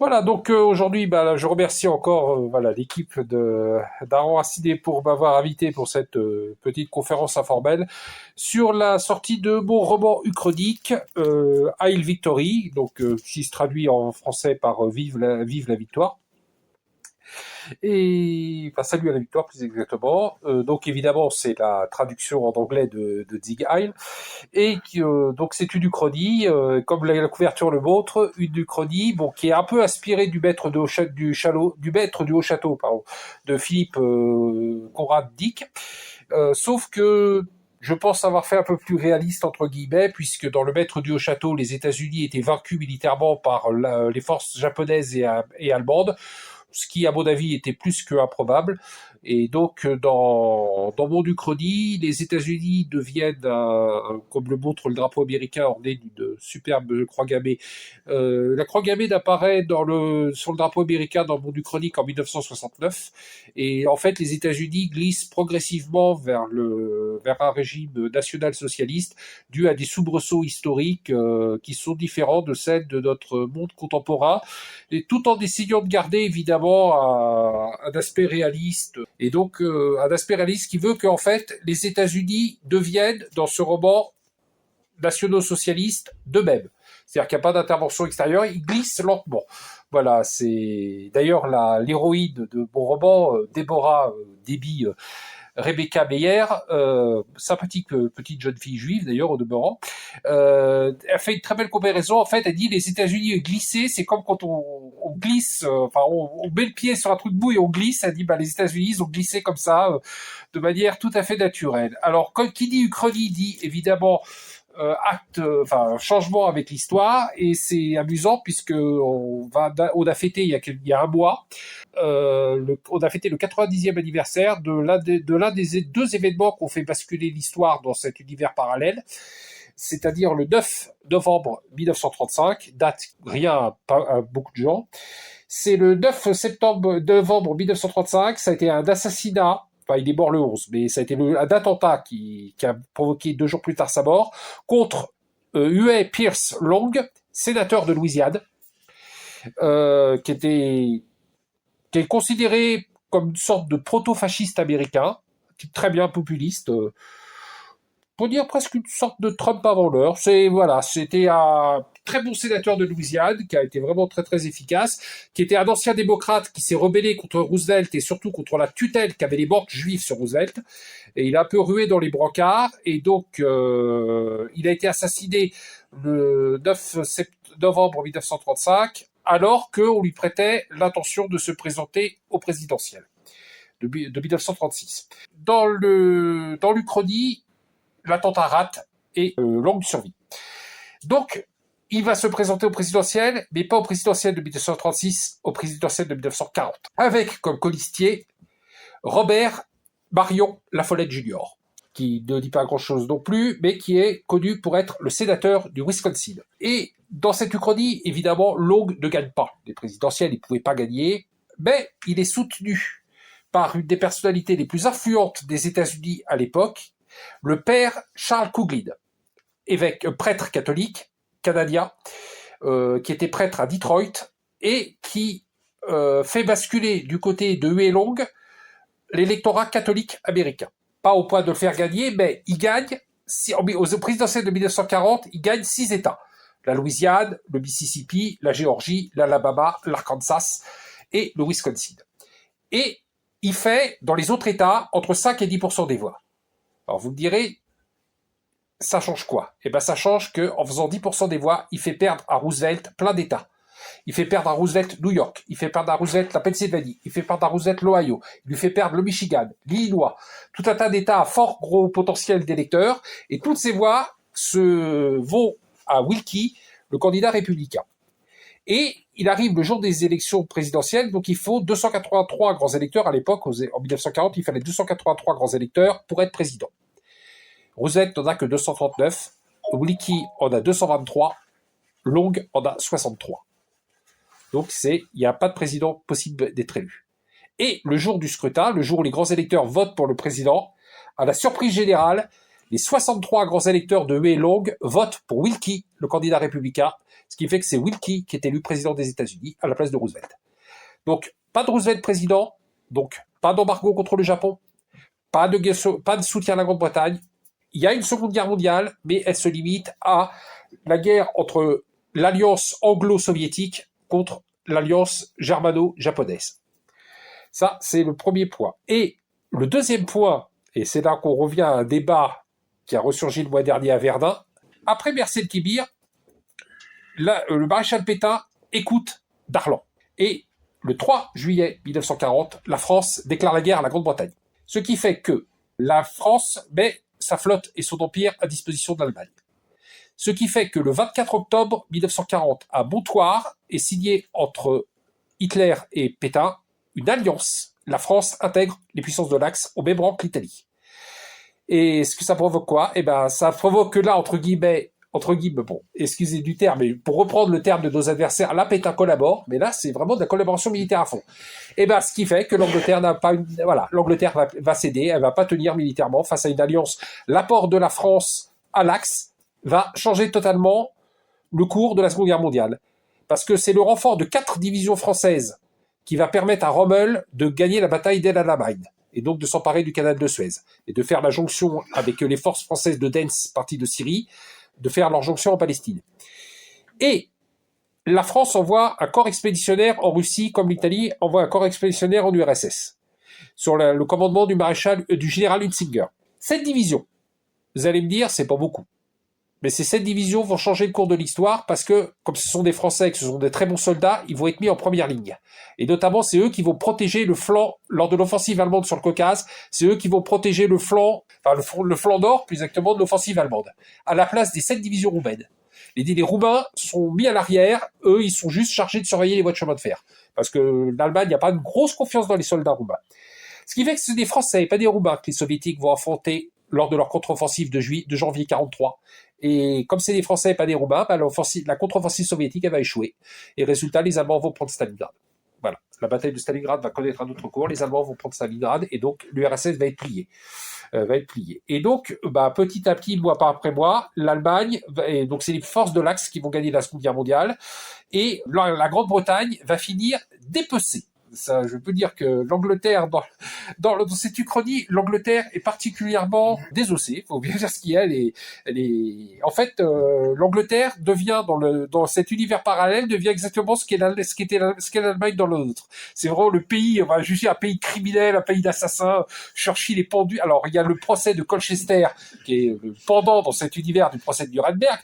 Voilà, donc aujourd'hui, je remercie encore l'équipe d'Aaron Astiné pour m'avoir invité pour cette petite conférence informelle sur la sortie de mon roman uchronique Hail Victory, donc qui se traduit en français par Vive la victoire. Et enfin, salut à la victoire plus exactement. Donc évidemment c'est la traduction en anglais de Sieg Heil. Et donc c'est une uchronie, comme la couverture le montre, une uchronie qui est un peu inspirée du maître du haut château, de Philippe Conrad Dick, sauf que je pense avoir fait un peu plus réaliste entre guillemets, puisque dans le maître du haut château, les États-Unis étaient vaincus militairement par les forces japonaises et allemandes, ce qui, à mon avis, était plus que improbable. Et donc, dans mon uchronie, les États-Unis deviennent, comme le montre le drapeau américain orné d'une superbe croix gammée. La croix gammée apparaît sur le drapeau américain dans mon uchronique en 1969. Et en fait, les États-Unis glissent progressivement vers un régime national-socialiste dû à des soubresauts historiques qui sont différents de celles de notre monde contemporain, et tout en essayant de garder évidemment un aspect réaliste. Et donc un aspect réaliste qui veut qu'en fait les États-Unis deviennent dans ce roman nationaux socialistes d'eux-mêmes. C'est-à-dire qu'il n'y a pas d'intervention extérieure, ils glissent lentement. Voilà, c'est d'ailleurs l'héroïne de mon roman, Déborah Déby, Rebecca Meyer, sympathique petite jeune fille juive d'ailleurs au demeurant, elle fait une très belle comparaison. En fait, elle dit les États-Unis glisser, c'est comme quand on glisse, on met le pied sur un truc de boue et on glisse. Elle dit les États-Unis ils ont glissé comme ça, de manière tout à fait naturelle. Alors, qui dit uchronie dit évidemment changement avec l'histoire, et c'est amusant puisque on a fêté il y a un mois, on a fêté le 90e anniversaire de l'un des deux événements qui ont fait basculer l'histoire dans cet univers parallèle, c'est-à-dire le 9 novembre 1935, date rien à beaucoup de gens. C'est le 9 novembre 1935, ça a été un assassinat. Enfin, il est mort le 11, mais ça a été un attentat qui a provoqué 2 jours plus tard sa mort, contre Huey Pierce Long, sénateur de Louisiane, qui est considéré comme une sorte de proto-fasciste américain, très bien populiste, pour dire presque une sorte de Trump avant l'heure. C'était un très bon sénateur de Louisiane, qui a été vraiment très très efficace, qui était un ancien démocrate qui s'est rebellé contre Roosevelt et surtout contre la tutelle qu'avaient les banques juives sur Roosevelt, et il a un peu rué dans les brancards, et donc il a été assassiné le 9 novembre 1935, alors qu'on lui prêtait l'intention de se présenter au présidentiel de 1936. Dans l'Uchronie, l'attentat rate et longue survie. Donc, il va se présenter au présidentiel, mais pas au présidentiel de 1936, au présidentiel de 1940, avec comme colistier Robert Marion Lafollette Jr., qui ne dit pas grand-chose non plus, mais qui est connu pour être le sénateur du Wisconsin. Et dans cette uchronie, évidemment, Long ne gagne pas. Les présidentielles, il ne pouvait pas gagner, mais il est soutenu par une des personnalités les plus influentes des États-Unis à l'époque, le père Charles Couglin, prêtre catholique canadien, qui était prêtre à Detroit et qui fait basculer du côté de Huey Long l'électorat catholique américain. Pas au point de le faire gagner, mais il gagne, aux présidentielles de 1940, il gagne 6 États. La Louisiane, le Mississippi, la Géorgie, l'Alabama, l'Arkansas et le Wisconsin. Et il fait, dans les autres États, entre 5 et 10% des voix. Alors vous me direz, ça change quoi? Eh bien ça change qu'en faisant 10% des voix, il fait perdre à Roosevelt plein d'États. Il fait perdre à Roosevelt New York, il fait perdre à Roosevelt la Pennsylvanie, il fait perdre à Roosevelt l'Ohio, il lui fait perdre le Michigan, l'Illinois, tout un tas d'États à fort gros potentiel d'électeurs, et toutes ces voix vont à Willkie, le candidat républicain. Et il arrive le jour des élections présidentielles, donc il faut 283 grands électeurs à l'époque, en 1940, il fallait 283 grands électeurs pour être président. Roosevelt n'en a que 239, Willkie en a 223, Long en a 63. Donc il n'y a pas de président possible d'être élu. Et le jour du scrutin, le jour où les grands électeurs votent pour le président, à la surprise générale, les 63 grands électeurs de Huey Long votent pour Wilkie, le candidat républicain, ce qui fait que c'est Wilkie qui est élu président des États-Unis à la place de Roosevelt. Donc, pas de Roosevelt président, donc pas d'embargo contre le Japon, pas de soutien à la Grande-Bretagne. Il y a une seconde guerre mondiale, mais elle se limite à la guerre entre l'alliance anglo-soviétique contre l'alliance germano-japonaise. Ça, c'est le premier point. Et le deuxième point, et c'est là qu'on revient à un débat qui a ressurgi le mois dernier à Verdun, après Mercey-le-Kibir, le maréchal Pétain écoute Darlan. Et le 3 juillet 1940, la France déclare la guerre à la Grande-Bretagne. Ce qui fait que la France met sa flotte et son empire à disposition de l'Allemagne. Ce qui fait que le 24 octobre 1940, à Montoire, est signé entre Hitler et Pétain une alliance. La France intègre les puissances de l'Axe au même rang que l'Italie. Et ce que ça provoque quoi? Eh ben, ça provoque que là, entre guillemets, bon, excusez du terme, mais pour reprendre le terme de nos adversaires, là, Pétain collabore, mais là, c'est vraiment de la collaboration militaire à fond. Et ben, ce qui fait que l'Angleterre l'Angleterre va céder, elle va pas tenir militairement face à une alliance. L'apport de la France à l'Axe va changer totalement le cours de la Seconde Guerre mondiale. Parce que c'est le renfort de 4 divisions françaises qui va permettre à Rommel de gagner la bataille d'El Alamein, et donc de s'emparer du canal de Suez, et de faire la jonction avec les forces françaises de Dens, parties de Syrie, de faire leur jonction en Palestine. Et la France envoie un corps expéditionnaire en Russie, comme l'Italie envoie un corps expéditionnaire en URSS, sur le commandement du général Hunsinger. Cette division, vous allez me dire, c'est pas beaucoup. Mais ces 7 divisions vont changer le cours de l'histoire parce que, comme ce sont des Français et que ce sont des très bons soldats, ils vont être mis en première ligne. Et notamment, c'est eux qui vont protéger le flanc, lors de l'offensive allemande sur le Caucase, c'est eux qui vont protéger le flanc nord, plus exactement, de l'offensive allemande, à la place des 7 divisions roumaines. Les Roumains sont mis à l'arrière, eux, ils sont juste chargés de surveiller les voies de chemin de fer. Parce que l'Allemagne n'a pas une grosse confiance dans les soldats roumains. Ce qui fait que c'est des Français et pas des Roumains que les Soviétiques vont affronter lors de leur contre-offensive de janvier 43. Et comme c'est des Français et pas des Roumains, la contre-offensive soviétique, elle va échouer. Et résultat, les Allemands vont prendre Stalingrad. Voilà. La bataille de Stalingrad va connaître un autre cours, les Allemands vont prendre Stalingrad, et donc l'URSS va être pliée. Et donc, petit à petit, mois après mois, l'Allemagne, et donc c'est les forces de l'Axe qui vont gagner la Seconde Guerre mondiale, et la Grande-Bretagne va finir dépecée. Ça, je peux dire que l'Angleterre, dans cette uchronie, l'Angleterre est particulièrement désossée. Faut bien dire ce qu'il y a. En fait, l'Angleterre devient dans cet univers parallèle devient exactement ce qu'est l'Allemagne dans l'autre. C'est vraiment le pays, on va juger un pays criminel, un pays d'assassins. Churchill est pendu. Alors, il y a le procès de Colchester, qui est le pendant dans cet univers du procès de Nuremberg,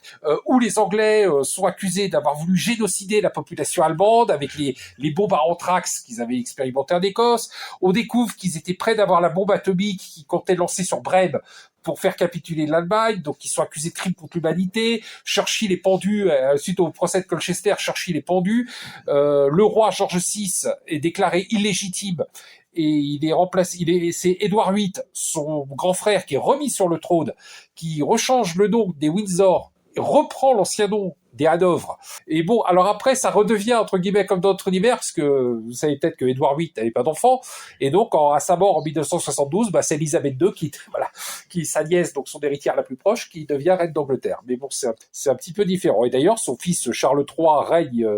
où les Anglais sont accusés d'avoir voulu génocider la population allemande avec les bombes à anthrax qu'ils avaient expérimenté en Écosse. On découvre qu'ils étaient près d'avoir la bombe atomique qu'ils comptaient lancer sur Brême pour faire capituler l'Allemagne, donc ils sont accusés de crimes contre l'humanité. Churchill est pendu, suite au procès de Colchester, Churchill est pendu. Le roi George VI est déclaré illégitime et il est remplacé. C'est Édouard VIII, son grand frère, qui est remis sur le trône, qui rechange le nom des Windsor, reprend l'ancien nom des Hanovre. Et bon, alors après, ça redevient, entre guillemets, comme dans notre univers, parce que vous savez peut-être que Édouard VIII n'avait pas d'enfant, et donc, à sa mort en 1972, c'est Elisabeth II qui sa nièce, donc son héritière la plus proche, qui devient reine d'Angleterre. Mais bon, c'est un petit peu différent. Et d'ailleurs, son fils Charles III règne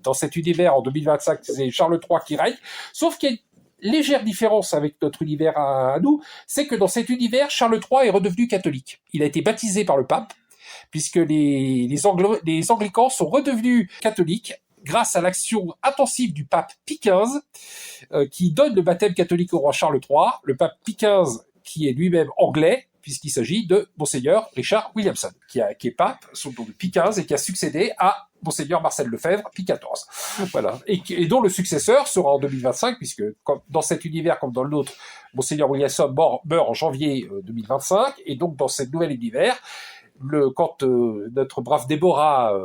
dans cet univers en 2025, c'est Charles III qui règne, sauf qu'il y a une légère différence avec notre univers à nous, c'est que dans cet univers, Charles III est redevenu catholique. Il a été baptisé par le pape, puisque les anglicans sont redevenus catholiques grâce à l'action intensive du pape Pie XV, qui donne le baptême catholique au roi Charles III, le pape Pie XV qui est lui-même anglais, puisqu'il s'agit de Monseigneur Richard Williamson, qui est pape sous le nom de Pie XV et qui a succédé à Monseigneur Marcel Lefebvre, Pie XIV. Voilà. Et dont le successeur sera en 2025, puisque dans cet univers comme dans l'autre, Monseigneur Williamson meurt en janvier 2025, et donc dans cet nouvel univers, quand notre brave Déborah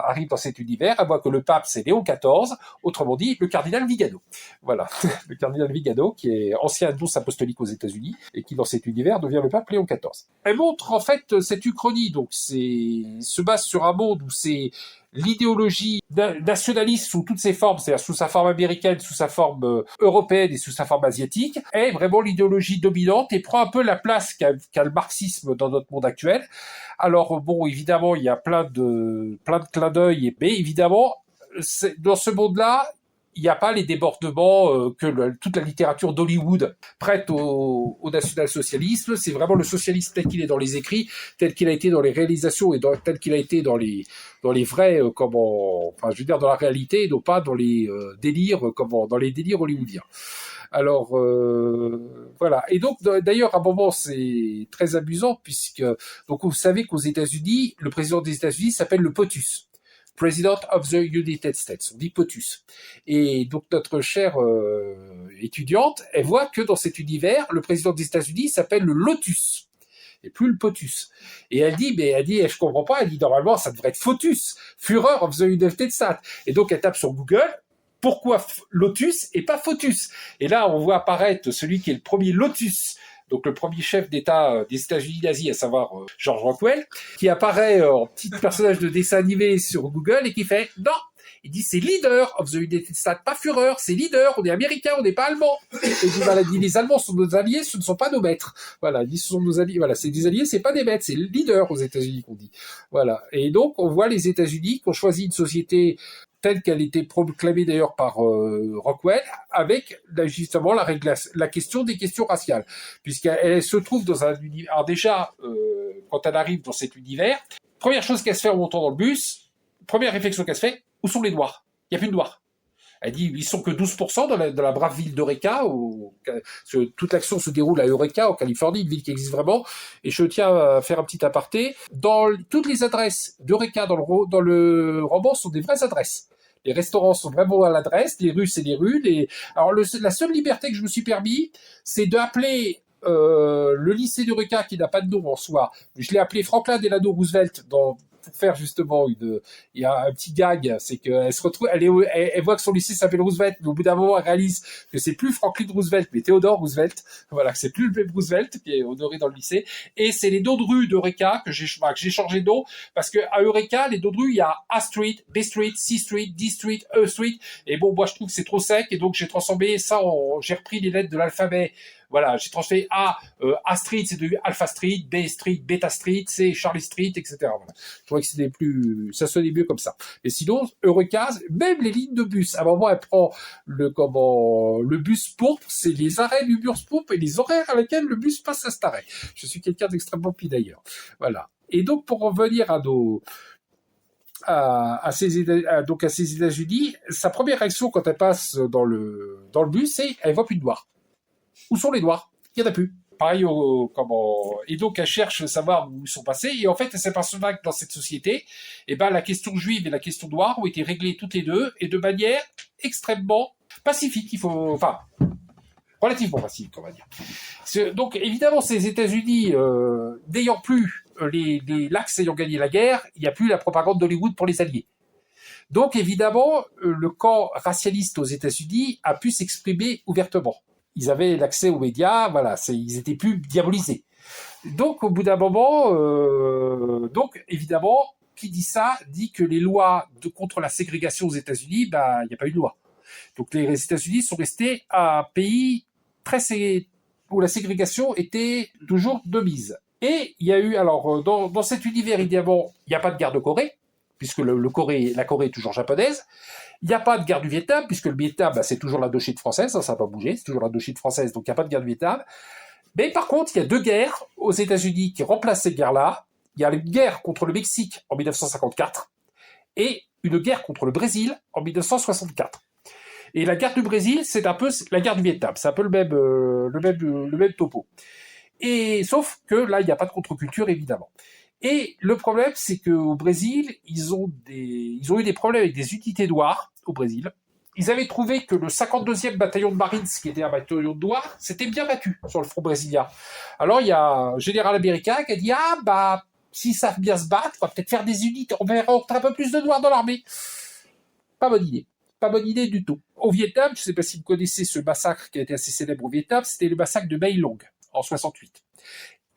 arrive dans cet univers, elle voit que le pape c'est Léon XIV, autrement dit le cardinal Vigano. Voilà, le cardinal Vigano qui est ancien nonce apostolique aux États-Unis et qui dans cet univers devient le pape Léon XIV. Elle montre en fait cette uchronie, donc se base sur un monde où c'est l'idéologie nationaliste sous toutes ses formes, c'est-à-dire sous sa forme américaine, sous sa forme européenne et sous sa forme asiatique, est vraiment l'idéologie dominante et prend un peu la place qu'a le marxisme dans notre monde actuel. Alors bon, évidemment, il y a plein de clins d'œil, mais évidemment, dans ce monde-là, il n'y a pas les débordements que toute la littérature d'Hollywood prête au national-socialisme. C'est vraiment le socialisme tel qu'il est dans les écrits, tel qu'il a été dans les réalisations et tel qu'il a été dans les vrais, enfin, je veux dire dans la réalité, et non pas dans les délires, dans les délires hollywoodiens. Alors voilà. Et donc d'ailleurs à un moment c'est très amusant puisque donc vous savez qu'aux États-Unis le président des États-Unis s'appelle le POTUS. President of the United States, on dit POTUS. Et donc notre chère étudiante, elle voit que dans cet univers, le président des États-Unis s'appelle le Lotus, et plus le POTUS. Et elle dit, je comprends pas, elle dit normalement ça devrait être FOTUS, Führer of the United States. Et donc elle tape sur Google, pourquoi Lotus et pas FOTUS? Et là on voit apparaître celui qui est le premier Lotus, donc le premier chef d'État des États-Unis d'Asie, à savoir George Rockwell, qui apparaît en petit personnage de dessin animé sur Google et qui fait « Non !» Il dit « C'est leader of the United States, pas Führer, c'est leader, on est américain, on n'est pas allemand. » Et il dit « Les Allemands sont nos alliés, ce ne sont pas nos maîtres. » Voilà, il dit « Ce sont nos alliés, voilà, c'est des alliés, c'est pas des maîtres, c'est leader aux États-Unis qu'on dit. » Voilà, et donc on voit les États-Unis qui ont choisi une société telle qu'elle était proclamée d'ailleurs par Rockwell, avec justement la question des questions raciales, puisqu'elle se trouve dans un univers. Alors déjà, quand elle arrive dans cet univers, première chose qu'elle se fait en montant dans le bus, première réflexion qu'elle se fait, où sont les Noirs? Il n'y a plus de Noirs. Elle dit, ils sont que 12% dans la brave ville d'Eureka, où toute l'action se déroule à Eureka, en Californie, une ville qui existe vraiment. Et je tiens à faire un petit aparté. Toutes les adresses d'Eureka dans le roman sont des vraies adresses. Les restaurants sont vraiment à l'adresse, les rues, c'est les rues. Alors, la seule liberté que je me suis permis, c'est d'appeler le lycée d'Eureka, qui n'a pas de nom en soi. Je l'ai appelé Franklin Delano Roosevelt pour faire justement il y a un petit gag, c'est qu'elle se retrouve, elle voit que son lycée s'appelle Roosevelt, mais au bout d'un moment, elle réalise que c'est plus Franklin Roosevelt, mais Theodore Roosevelt. Voilà, que c'est plus le même Roosevelt qui est honoré dans le lycée. Et c'est les noms de rue d'Eureka que j'ai changé de nom, parce que à Eureka, les noms de rue, il y a A Street, B Street, C Street, D Street, E Street. Et bon, moi, je trouve que c'est trop sec, et donc j'ai transformé ça j'ai repris les lettres de l'alphabet. Voilà, j'ai transféré A Street, c'est devenu Alpha Street, B Street, Beta Street, C Charlie Street, etc. Voilà. Je trouvais que ça sonnait mieux comme ça. Et sinon, Eureka, même les lignes de bus, à un moment, elle prend le bus pourpre, c'est les arrêts du bus pourpre et les horaires à lesquels le bus passe à cet arrêt. Je suis quelqu'un d'extrêmement pis d'ailleurs. Voilà. Et donc, pour revenir à ces États-Unis, sa première réaction quand elle passe dans le bus, c'est elle voit plus de Noirs. Où sont les Noirs? Il n'y en a plus. Pareil, et donc elle cherche à savoir où ils sont passés, et en fait elle s'aperçoit que dans cette société, la question juive et la question noire ont été réglées toutes les deux, et de manière extrêmement pacifique, relativement pacifique, on va dire. Donc évidemment, ces États-Unis, n'ayant plus l'Axe ayant gagné la guerre, il n'y a plus la propagande d'Hollywood pour les alliés. Donc évidemment, le camp racialiste aux États-Unis a pu s'exprimer ouvertement. Ils avaient l'accès aux médias, voilà, ils étaient plus diabolisés. Donc, au bout d'un moment, évidemment, qui dit ça dit que les lois contre la ségrégation aux États-Unis, il n'y a pas eu de loi. Donc, les États-Unis sont restés un pays où la ségrégation était toujours de mise. Et il y a eu, alors, dans cet univers, évidemment, il n'y a pas de guerre de Corée, puisque la Corée est toujours japonaise. Il n'y a pas de guerre du Vietnam, puisque le Vietnam, c'est toujours l'Indochine française, ça n'a pas bougé, c'est toujours l'Indochine française, donc il n'y a pas de guerre du Vietnam. Mais par contre, il y a deux guerres aux États-Unis qui remplacent cette guerre-là. Il y a une guerre contre le Mexique en 1954 et une guerre contre le Brésil en 1964. Et la guerre du Brésil, c'est un peu la guerre du Vietnam, c'est un peu le même topo. Et sauf que là, il n'y a pas de contre-culture, évidemment. Et le problème, c'est qu'au Brésil, ils ont eu des problèmes avec des unités noires au Brésil. Ils avaient trouvé que le 52e bataillon de Marines, qui était un bataillon de noirs, s'était bien battu sur le front brésilien. Alors, il y a un général américain qui a dit s'ils savent bien se battre, on va peut-être faire des unités, on va rentrer un peu plus de noirs dans l'armée. Pas bonne idée. Pas bonne idée du tout. Au Vietnam, je ne sais pas si vous connaissez ce massacre qui a été assez célèbre au Vietnam, c'était le massacre de Mai Long, en 68.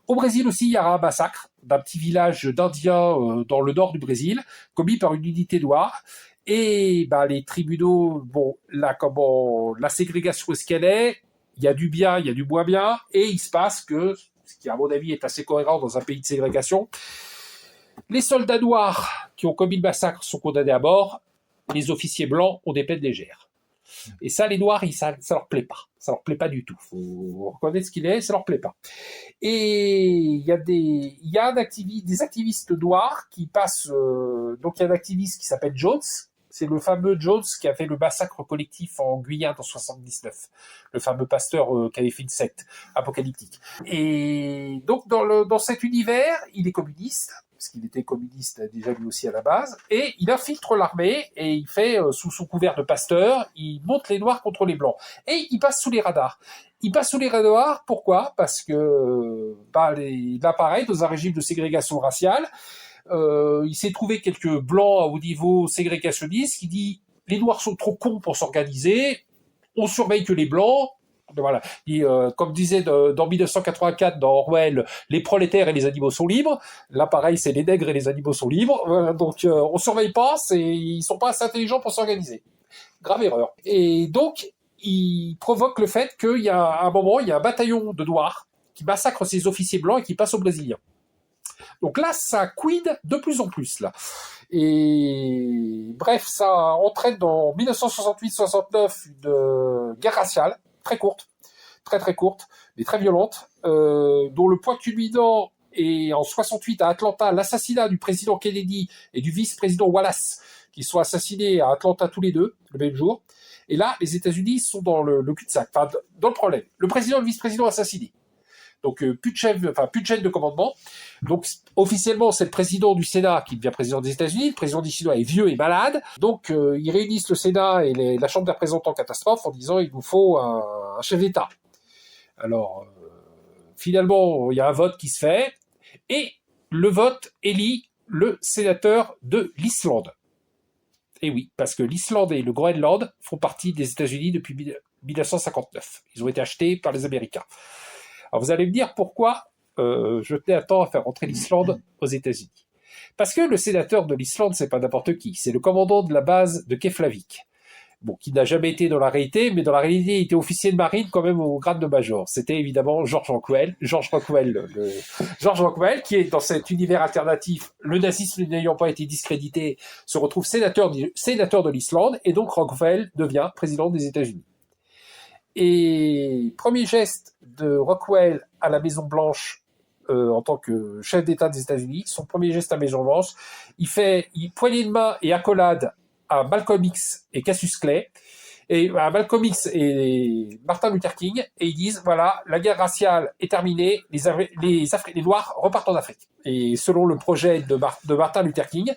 Au Brésil aussi, il y aura un massacre d'un petit village d'Indiens dans le nord du Brésil, commis par une unité noire. Et les tribunaux, la ségrégation est ce qu'elle est, il y a du bien, il y a du moins bien, et il se passe que, ce qui à mon avis est assez cohérent dans un pays de ségrégation, les soldats noirs qui ont commis le massacre sont condamnés à mort, les officiers blancs ont des peines légères. Et ça, les noirs, ça leur plaît pas. Ça leur plaît pas du tout. Faut reconnaître ce qu'il est, ça leur plaît pas. Et il y a des activistes noirs qui passent. Donc il y a un activiste qui s'appelle Jones. C'est le fameux Jones qui a fait le massacre collectif en Guyane en 79. Le fameux pasteur qui avait fait une secte apocalyptique. Et donc dans cet univers, il est communiste, parce qu'il était communiste déjà lui aussi à la base, et il infiltre l'armée, et il fait, sous son couvert de pasteur, il monte les noirs contre les blancs. Et il passe sous les radars. Il passe sous les radars, pourquoi ? Parce que, là pareil, dans un régime de ségrégation raciale, il s'est trouvé quelques blancs au niveau ségrégationniste qui dit les noirs sont trop cons pour s'organiser, on surveille que les blancs. Voilà. Et, comme disait dans 1984 dans Orwell, les prolétaires et les animaux sont libres. Là, pareil, c'est les nègres et les animaux sont libres. Donc, on surveille pas, ils sont pas assez intelligents pour s'organiser. Grave erreur. Et donc, il provoque le fait qu'il y a à un moment, il y a un bataillon de noirs qui massacre ses officiers blancs et qui passe aux Brésiliens. Donc là, ça quid de plus en plus, là. Et bref, ça entraîne dans 1968-69 une guerre raciale, très courte, très courte, mais très violente, dont le point culminant est en 68 à Atlanta, l'assassinat du président Kennedy et du vice-président Wallace, qui sont assassinés à Atlanta tous les deux, le même jour. Et là, les États-Unis sont dans le cul-de-sac, enfin, dans le problème. Le président et le vice-président assassinés. Donc, plus de chaîne de commandement. Donc, officiellement, c'est le président du Sénat qui devient président des États-Unis. Le président des Chinois est vieux et malade. Donc, ils réunissent le Sénat et la Chambre des représentants catastrophe en disant il nous faut un chef d'État. Alors, finalement, il y a un vote qui se fait. Et le vote élit le sénateur de l'Islande. Et oui, parce que l'Islande et le Groenland font partie des États-Unis depuis 1959. Ils ont été achetés par les Américains. Alors vous allez me dire pourquoi je tenais à temps à faire rentrer l'Islande aux États-Unis. Parce que le sénateur de l'Islande, c'est pas n'importe qui, c'est le commandant de la base de Keflavik. Bon, qui n'a jamais été dans la réalité, mais dans la réalité, il était officier de marine quand même au grade de major. C'était évidemment George Rockwell, qui est dans cet univers alternatif, le nazisme n'ayant pas été discrédité, se retrouve sénateur de l'Islande, et donc Rockwell devient président des États-Unis. Et premier geste de Rockwell à la Maison-Blanche en tant que chef d'État des États-Unis, son premier geste à la Maison-Blanche, il poignée de main et accolade à Malcolm X et Cassius Clay, et à Malcolm X et Martin Luther King, et ils disent voilà, la guerre raciale est terminée, les Noirs repartent en Afrique. Et selon le projet de Martin Luther King,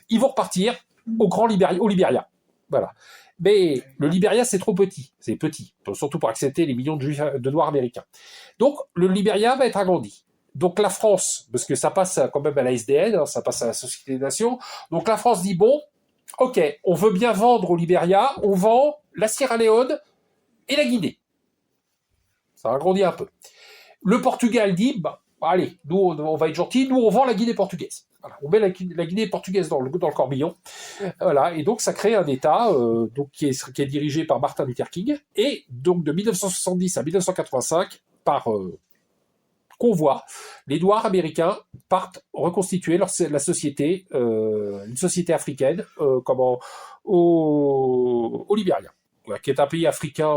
ils vont repartir au Libéria. Voilà. Mais le Libéria, c'est trop petit. C'est petit, surtout pour accepter les millions de Noirs américains. Donc, le Libéria va être agrandi. Donc, la France, parce que ça passe quand même à la SDN, ça passe à la Société des Nations, donc la France dit, bon, ok, on veut bien vendre au Libéria, on vend la Sierra Leone et la Guinée. Ça agrandit un peu. Le Portugal dit, allez, nous, on va être gentils, nous, on vend la Guinée portugaise. Voilà, on met la Guinée portugaise dans le corbillon. Voilà, et donc ça crée un État qui est dirigé par Martin Luther King, et donc de 1970 à 1985, par convoi, les Noirs américains partent reconstituer la société, une société africaine, au Libéria, qui est un pays africain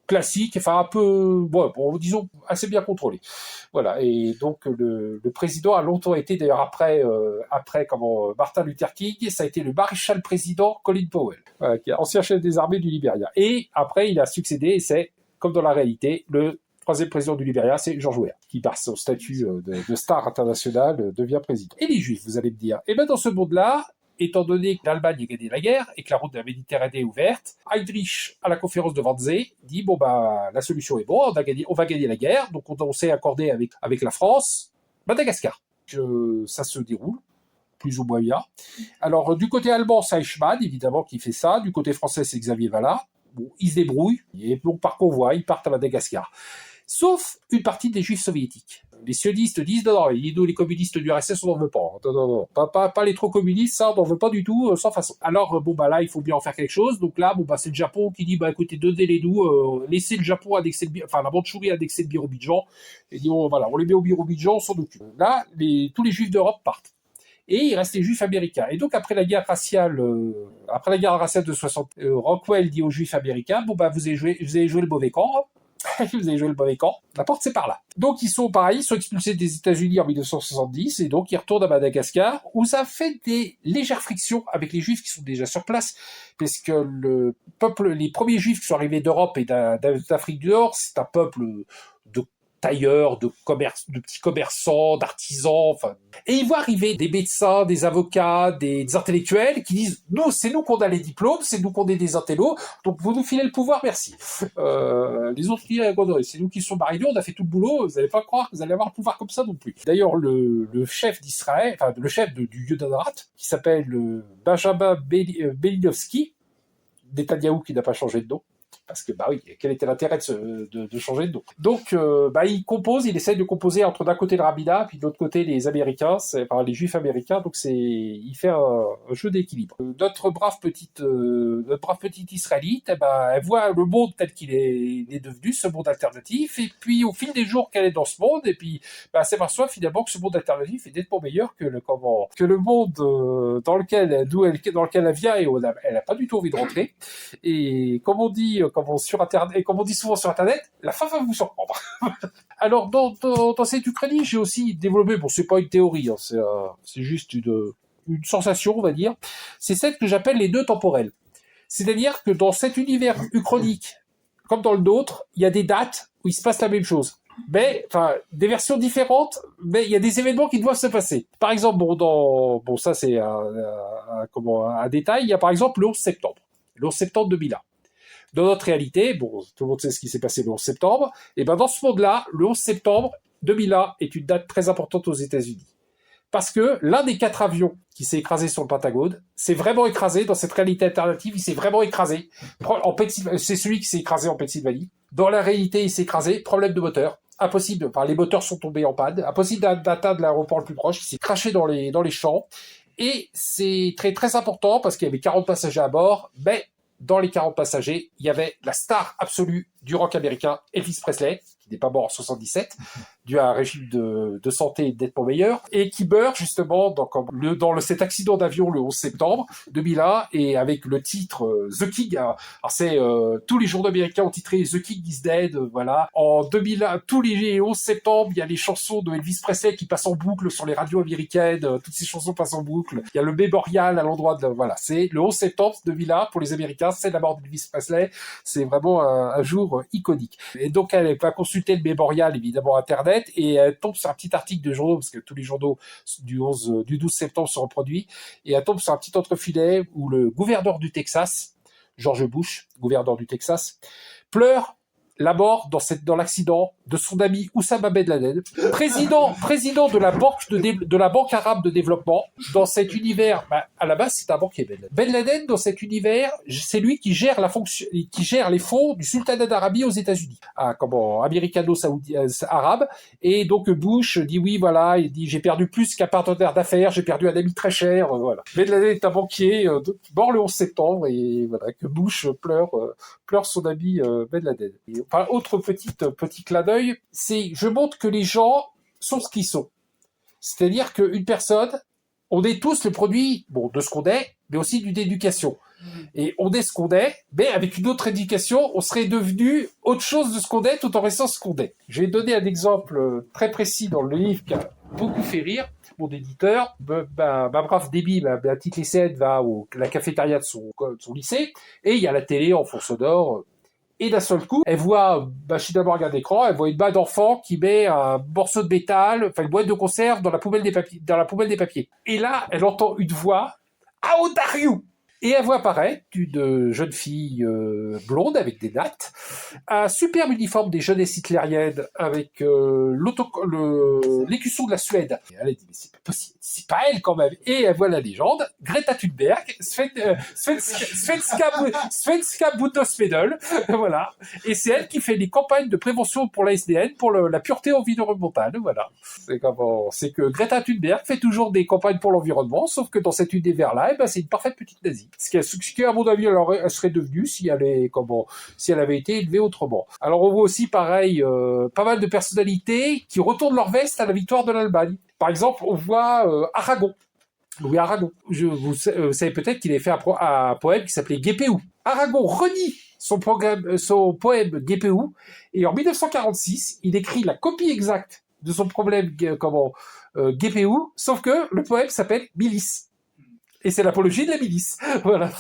classique, enfin un peu, disons assez bien contrôlé. Voilà, et donc le président a longtemps été, d'ailleurs après Martin Luther King, ça a été le maréchal président Colin Powell, qui est ancien chef des armées du Libéria. Et après, il a succédé, et c'est, comme dans la réalité, le troisième président du Libéria, c'est George Weah, qui par son statut de star international devient président. Et les Juifs, vous allez me dire. Et bien dans ce monde-là, étant donné que l'Allemagne a gagné la guerre et que la route de la Méditerranée est ouverte, Heydrich, à la conférence de Wannsee, dit la solution est bonne, on va gagner la guerre, donc on s'est accordé avec la France, Madagascar. Ça se déroule, plus ou moins bien. Alors, du côté allemand, c'est Eichmann, évidemment, qui fait ça. Du côté français, c'est Xavier Vallat. Bon, ils se débrouillent, et donc par convoi, ils partent à Madagascar. Sauf une partie des Juifs soviétiques. les sionistes disent non, nous les communistes du RSS on n'en veut pas. Non. Pas les trop communistes, ça on n'en veut pas du tout, sans façon. Alors là il faut bien en faire quelque chose. Donc là c'est le Japon qui dit écoutez donnez-les-nous, laissez le Japon annexer la Mandchourie annexer le Birobidjan et dit on les met au Birobidjan, on s'en occupe. Là tous les juifs d'Europe partent. Et il reste les juifs américains. Et donc, après la guerre raciale de 60, Rockwell dit aux juifs américains, vous avez joué le mauvais camp, hein. Vous avez joué le mauvais camp. La porte, c'est par là. Donc, ils sont expulsés des États-Unis en 1970, et donc, ils retournent à Madagascar, où ça fait des légères frictions avec les juifs qui sont déjà sur place, parce que les premiers juifs qui sont arrivés d'Europe et d'Afrique du Nord, c'est un peuple de tailleurs, de petits commerçants, d'artisans, et ils voient arriver des médecins, des avocats, des intellectuels qui disent c'est nous qu'on a les diplômes, c'est nous qu'on est des intellos, donc vous nous filez le pouvoir, merci. Les autres disent c'est nous qui sommes mariés, on a fait tout le boulot, vous n'allez pas croire que vous allez avoir le pouvoir comme ça non plus. D'ailleurs, le chef d'Israël, le chef du Yudarat, qui s'appelle Benjamin Belinovsky, Netanyahou qui n'a pas changé de nom, parce que quel était l'intérêt de changer de nom. Donc il essaie de composer entre d'un côté le rabbinat puis de l'autre côté les Américains, les Juifs américains. Donc il fait un jeu d'équilibre. Notre brave petite Israélite, elle voit le monde tel qu'il est devenu, ce monde alternatif, et puis au fil des jours qu'elle est dans ce monde, et puis elle s'aperçoit finalement que ce monde alternatif est nettement meilleur que le monde dans lequel elle vient, et elle n'a pas du tout envie de rentrer. Et comme on dit souvent sur Internet, la fin va vous surprendre. Alors, dans cette Ukraine, j'ai aussi développé, c'est pas une théorie, hein, c'est juste une sensation, on va dire. C'est celle que j'appelle les nœuds temporels. C'est-à-dire que dans cet univers uchronique, comme dans le nôtre, il y a des dates où il se passe la même chose. Mais, des versions différentes, mais il y a des événements qui doivent se passer. Par exemple, ça c'est un détail, il y a par exemple le 11 septembre. Le 11 septembre 2001. Dans notre réalité, tout le monde sait ce qui s'est passé le 11 septembre, et dans ce monde-là, le 11 septembre 2001 est une date très importante aux États-Unis. Parce que l'un des 4 avions qui s'est écrasé sur le Pentagone s'est vraiment écrasé dans cette réalité alternative, il s'est vraiment écrasé. C'est celui qui s'est écrasé en Pennsylvanie. Dans la réalité, il s'est écrasé, problème de moteur. Impossible, les moteurs sont tombés en panne, impossible d'atteindre l'aéroport le plus proche, il s'est craché dans les champs. Et c'est très très important parce qu'il y avait 40 passagers à bord, mais dans les 40 passagers, il y avait la star absolue du rock américain, Elvis Presley, qui n'est pas mort en 77, dû à un régime de santé nettement meilleur, et qui meurt justement dans cet accident d'avion le 11 septembre 2001, et avec le titre The King. Alors tous les journaux américains ont titré The King is Dead, voilà. En 2001, tous les 11 septembre, il y a les chansons de Elvis Presley qui passent en boucle sur les radios américaines, toutes ces chansons passent en boucle. Il y a le mémorial à l'endroit c'est le 11 septembre 2001 pour les Américains, c'est la mort d'Elvis Presley, c'est vraiment un jour iconique. Et donc elle va consulter le mémorial, évidemment Internet, et elle tombe sur un petit article de journaux, parce que tous les journaux du 12 septembre sont reproduits, et elle tombe sur un petit entrefilet où le gouverneur du Texas, George Bush, gouverneur du Texas, pleure la mort dans l'accident de son ami Oussama Ben Laden, président de la banque arabe de développement. Dans cet univers, à la base c'est un banquier. Ben Laden, dans cet univers, c'est lui qui gère les fonds du sultanat d'Arabie aux États-Unis, américano-arabe. Et donc Bush dit oui, voilà, il dit j'ai perdu plus qu'un partenaire d'affaires, j'ai perdu un ami très cher, voilà. Ben Laden est un banquier mort le 11 septembre, et voilà que Bush pleure son ami Ben Laden. Autre petit clin d'œil, je montre que les gens sont ce qu'ils sont. C'est-à-dire qu'une personne, on est tous le produit, de ce qu'on est, mais aussi d'une éducation. Et on est ce qu'on est, mais avec une autre éducation, on serait devenu autre chose de ce qu'on est, tout en restant ce qu'on est. Je vais donner un exemple très précis dans le livre qui a beaucoup fait rire mon éditeur. Ma brave Déby, ma petite lycéenne, va à la cafétéria de son lycée, et il y a la télé en fond sonore. Et d'un seul coup, elle voit, machinalement regarde l'écran, elle voit une main d'enfant qui met un morceau de métal, une boîte de conserve dans la poubelle des papiers. Et là, elle entend une voix, « How dare you !» Et elle voit apparaître une jeune fille blonde avec des nattes, un superbe uniforme des jeunesses hitlériennes avec l'écusson de la Suède. Et elle a dit, mais c'est pas possible, c'est pas elle quand même. Et elle voit la légende, Greta Thunberg, Svenska Bundesmädel, voilà. Et c'est elle qui fait les campagnes de prévention pour la SDN, pour la pureté environnementale, voilà. C'est que Greta Thunberg fait toujours des campagnes pour l'environnement, sauf que dans cet univers-là, eh ben, c'est une parfaite petite nazie. Ce qui, à mon avis, elle serait devenue si elle avait été élevée autrement. Alors, on voit aussi, pareil, pas mal de personnalités qui retournent leur veste à la victoire de l'Allemagne. Par exemple, on voit Aragon. Louis Aragon. Vous savez peut-être qu'il a fait un poème qui s'appelait Guépéou. Aragon renie son poème Guépéou, et en 1946, il écrit la copie exacte de son problème Guépéou, sauf que le poème s'appelle Milice. Et c'est l'apologie de la milice. Voilà.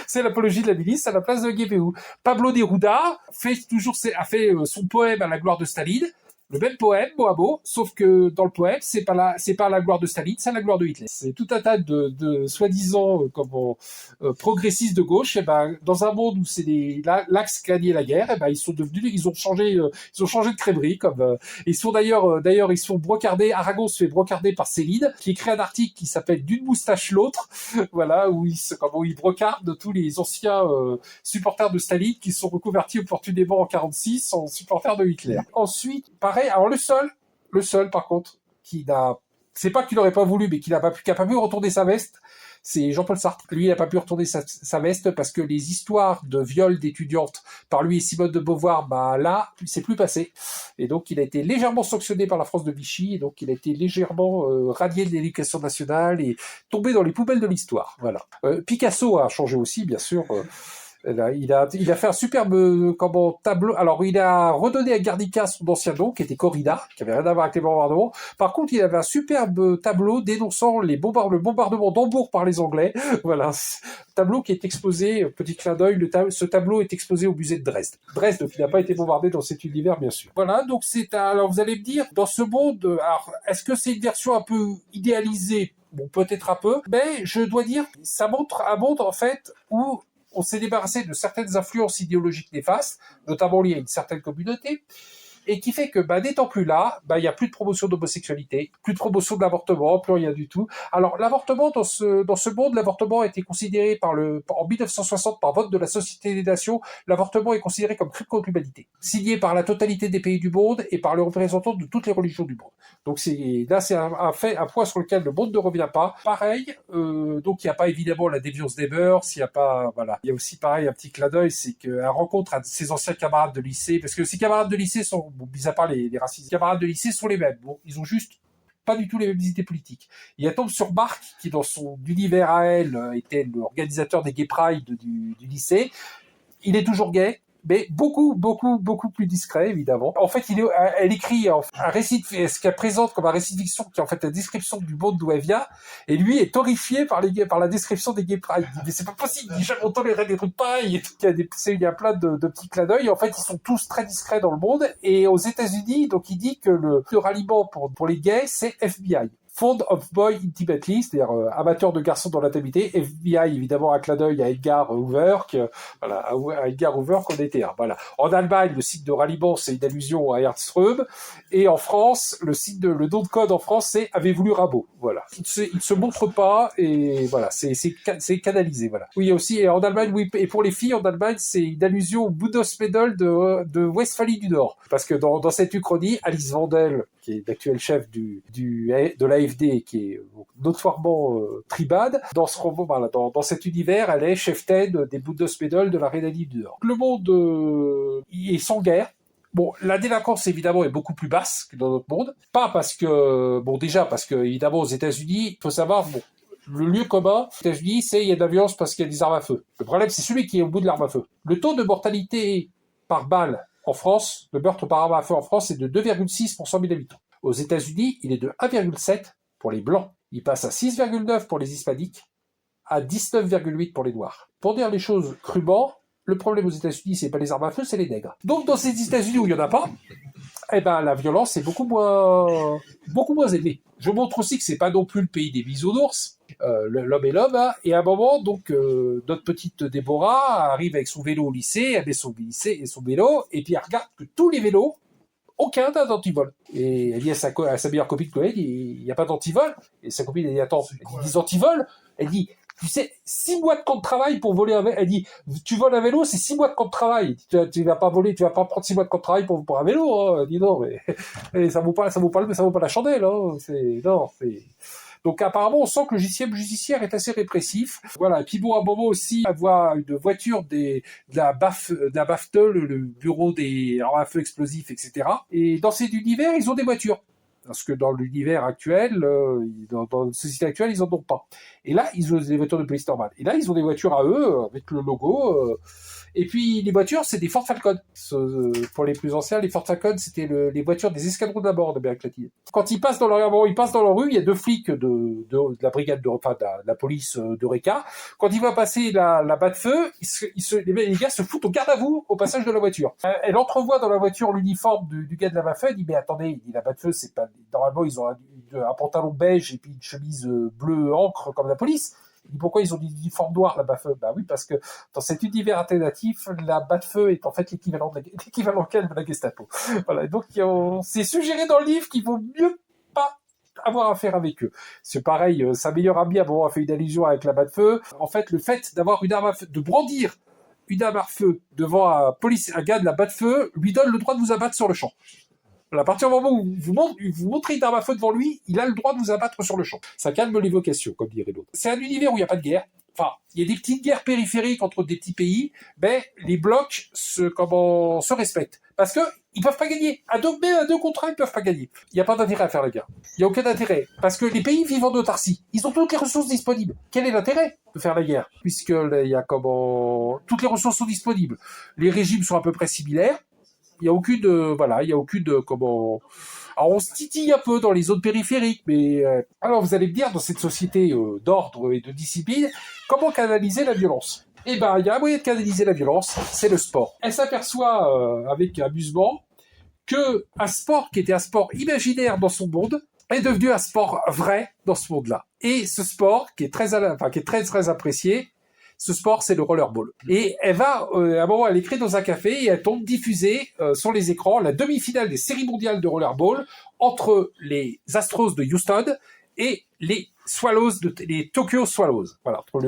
C'est l'apologie de la milice à la place de Guépéou. Pablo Neruda a fait son poème à la gloire de Staline. Le même poème, mot à mot, sauf que dans le poème, c'est pas la gloire de Staline, c'est la gloire de Hitler. C'est tout un tas de soi-disant progressistes de gauche. Et ben, dans un monde où c'est l'axe gagner la guerre, et ben ils ont changé de crèmerie. Ils sont d'ailleurs ils sont brocardés. Aragon se fait brocarder par Céline, qui écrit un article qui s'appelle D'une moustache l'autre, voilà, où il brocarde tous les anciens supporters de Staline qui sont reconvertis opportunément en 46 en supporters de Hitler. Ensuite, pareil. Alors le seul par contre, c'est pas qu'il n'aurait pas voulu, mais qui n'a pas pu retourner sa veste, c'est Jean-Paul Sartre. Lui, il n'a pas pu retourner sa veste parce que les histoires de viol d'étudiantes par lui et Simone de Beauvoir, là, il s'est plus passé. Et donc, il a été légèrement sanctionné par la France de Vichy, et donc il a été légèrement radié de l'éducation nationale et tombé dans les poubelles de l'histoire. Voilà. Picasso a changé aussi, bien sûr. Il a fait un superbe tableau. Alors, il a redonné à Guernica son ancien nom, qui était Corrida, qui avait rien à voir avec les bombardements. Par contre, il avait un superbe tableau dénonçant le bombardement d'Hambourg par les Anglais. Voilà. Tableau qui est exposé, petit clin d'œil, ce tableau est exposé au musée de Dresde. Dresde, qui n'a pas été bombardé dans cet univers, bien sûr. Voilà. Donc, alors, vous allez me dire, dans ce monde, alors, est-ce que c'est une version un peu idéalisée? Bon, peut-être un peu. Mais, je dois dire, ça montre un monde, en fait, où on s'est débarrassé de certaines influences idéologiques néfastes, notamment liées à une certaine communauté, et qui fait que, n'étant plus là, il y a plus de promotion d'homosexualité, plus de promotion de l'avortement, plus rien du tout. Alors, l'avortement, dans ce monde, l'avortement a été considéré en 1960 par vote de la Société des Nations, l'avortement est considéré comme crime contre l'humanité, signé par la totalité des pays du monde et par les représentants de toutes les religions du monde. Donc c'est un point sur lequel le monde ne revient pas. Pareil, donc il n'y a pas évidemment la déviance des mœurs, il y a aussi pareil un petit clin d'œil, c'est qu'elle rencontre un de ses anciens camarades de lycée, parce que ses camarades de lycée sont, mis à part les racistes, les camarades de lycée sont les mêmes. Bon, ils ont juste pas du tout les mêmes idées politiques. Et elle tombe sur Marc, qui dans son univers à elle était l'organisateur des Gay Pride du lycée. Il est toujours gay, mais beaucoup plus discret, évidemment. En fait, elle écrit un récit, ce qu'elle présente comme un récit de fiction, qui est en fait la description du monde d'où elle vient, et lui est horrifié par la description des Gay Pride. Il dit, mais c'est pas possible, il dit, jamais on tolérerait des trucs pareils, et tout. Il y a plein de petits clins d'œil. En fait, ils sont tous très discrets dans le monde, et aux États-Unis, donc il dit que le ralliement pour les gays, c'est FBI. Fond of Boy Intimately, c'est-à-dire amateur de garçons dans l'intimité. FBI, évidemment, un clin d'œil à Edgar Hoover, à Edgar Hoover qu'on était un. Voilà. En Allemagne, le site de ralliement, c'est une allusion à Ernst Röhm. Et en France, le nom de code en France, c'est avait voulu Rimbaud. Voilà. Il se montre pas, et voilà, c'est canalisé, voilà. Oui, il y a aussi, et en Allemagne, oui, et pour les filles, en Allemagne, c'est une allusion au Bundesmädel de Westphalie du Nord. Parce que dans cette uchronie, Alice Vandel, qui est l'actuel chef de l'AfD, qui est notoirement tribade, dans ce roman, dans cet univers, elle est chef-tête des Bundesmädel de la Rhénanie du Nord. Le monde est sans guerre. Bon, la délinquance, évidemment, est beaucoup plus basse que dans notre monde. Pas parce que, déjà, parce que, évidemment, aux États-Unis, il faut savoir, le lieu commun aux États-Unis, c'est il y a de la violence parce qu'il y a des armes à feu. Le problème, c'est celui qui est au bout de l'arme à feu. Le taux de mortalité par balle en France, le meurtre par arme à feu en France, c'est de 2,6 pour 100 000 habitants. Aux États-Unis, il est de 1,7 pour les blancs. Il passe à 6,9 pour les hispaniques, à 19,8 pour les noirs. Pour dire les choses crûment, le problème aux États-Unis, c'est pas les armes à feu, c'est les nègres. Donc, dans ces États-Unis où il y en a pas, eh ben la violence est beaucoup moins élevée. Je montre aussi que c'est pas non plus le pays des bisounours, l'homme et l'homme, hein. Et à un moment, donc, notre petite Déborah arrive avec son vélo au lycée, elle met son lycée et son vélo, et puis elle regarde que tous les vélos, aucun n'a d'antivol. Et elle dit à sa meilleure copine Chloé, il n'y a pas d'antivol. Et sa copine, elle dit, attends, elle dit, des antivols? Elle dit, tu sais, 6 mois de camp de travail pour voler un vélo. Elle dit, tu voles un vélo, c'est 6 mois de camp de travail. Tu vas pas voler, tu vas pas prendre 6 mois de camp de travail pour un vélo, hein. Elle dit, non, mais, et ça vaut pas la chandelle, hein. Donc apparemment, on sent que le système judiciaire est assez répressif. Voilà. Et puis bon, à un moment aussi, on voit une voiture de la BAFTE, le bureau des armes à feu explosifs, etc. Et dans cet univers, ils ont des voitures. Parce que dans l'univers actuel, dans la société actuelle, ils en ont pas. Et là, ils ont des voitures de police normales. Et là, ils ont des voitures à eux, avec le logo. Et puis, les voitures, c'est des Ford Falcon. Pour les plus anciens, les Ford Falcon, c'était les voitures des escadrons d'abord d'Amérique latine. Quand ils passent dans leur rue, il y a 2 flics de la brigade de la police d'Eureka. Quand ils voient passer la batte de feu, les gars se foutent au garde à vous au passage de la voiture. Elle entrevoit dans la voiture l'uniforme du gars de la batte de feu. Elle dit, mais attendez, il dit, la batte de feu, c'est pas, normalement, ils ont un pantalon beige et puis une chemise bleue encre comme la police. Il dit, pourquoi ils ont des uniformes noirs, la BAFE? Bah oui, parce que dans cet univers alternatif, la BAFE est en fait l'équivalent de la Gestapo. Voilà. Donc, c'est suggéré dans le livre qu'il vaut mieux pas avoir affaire avec eux. C'est pareil, sa meilleure amie a fait une allusion avec la BAFE. En fait, le fait d'avoir une arme à feu, de brandir une arme à feu devant un gars de la BAFE lui donne le droit de vous abattre sur le champ. À partir du moment où vous montrez une arme à feu devant lui, il a le droit de vous abattre sur le champ. Ça calme l'évocation, comme dirait l'autre. C'est un univers où il n'y a pas de guerre. Enfin, il y a des petites guerres périphériques entre des petits pays, mais les blocs se respectent. Parce que ils peuvent pas gagner. À deux contre un, ils peuvent pas gagner. Il n'y a pas d'intérêt à faire la guerre. Il n'y a aucun intérêt. Parce que les pays vivent en autarcie. Ils ont toutes les ressources disponibles. Quel est l'intérêt de faire la guerre? Puisque il y a toutes les ressources sont disponibles. Les régimes sont à peu près similaires. Il y a aucune alors on se titille un peu dans les zones périphériques, mais alors vous allez me dire, dans cette société d'ordre et de discipline, comment canaliser la violence? Eh ben, il y a un moyen de canaliser la violence, c'est le sport. Elle s'aperçoit avec amusement que un sport qui était un sport imaginaire dans son monde est devenu un sport vrai dans ce monde-là. Et ce sport qui est très apprécié, ce sport, c'est le rollerball. Et elle va, à un moment, elle écrit dans un café et elle tombe diffusée sur les écrans la demi-finale des séries mondiales de rollerball entre les Astros de Houston et les les Tokyo Swallows. Voilà, entre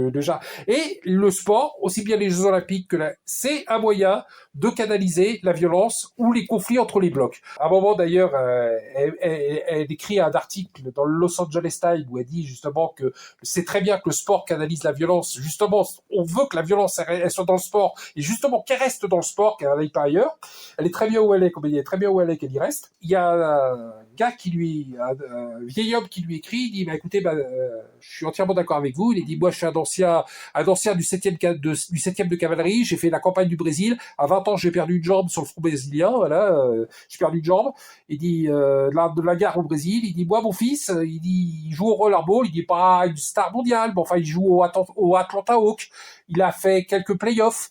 et le sport, aussi bien les Jeux Olympiques c'est un moyen de canaliser la violence ou les conflits entre les blocs. À un moment d'ailleurs, elle écrit un article dans le Los Angeles Times où elle dit justement que c'est très bien que le sport canalise la violence. Justement, on veut que la violence elle soit dans le sport et justement qu'elle reste dans le sport, qu'elle n'aille pas ailleurs. Elle est très bien où elle est, comme elle est très bien où elle est, qu'elle y reste. Il y a un gars un vieil homme qui lui écrit, il dit, écoutez, je suis entièrement d'accord avec vous. Il dit, moi, je suis un ancien du 7e de cavalerie. J'ai fait la campagne du Brésil. À 20 ans, j'ai perdu une jambe sur le front brésilien. Voilà, j'ai perdu une jambe. Il dit, de la guerre au Brésil. Il dit, moi, mon fils, il joue au rollerball. Il dit, pas une star mondiale, mais enfin, il joue au Atlanta Hawks. Il a fait quelques playoffs.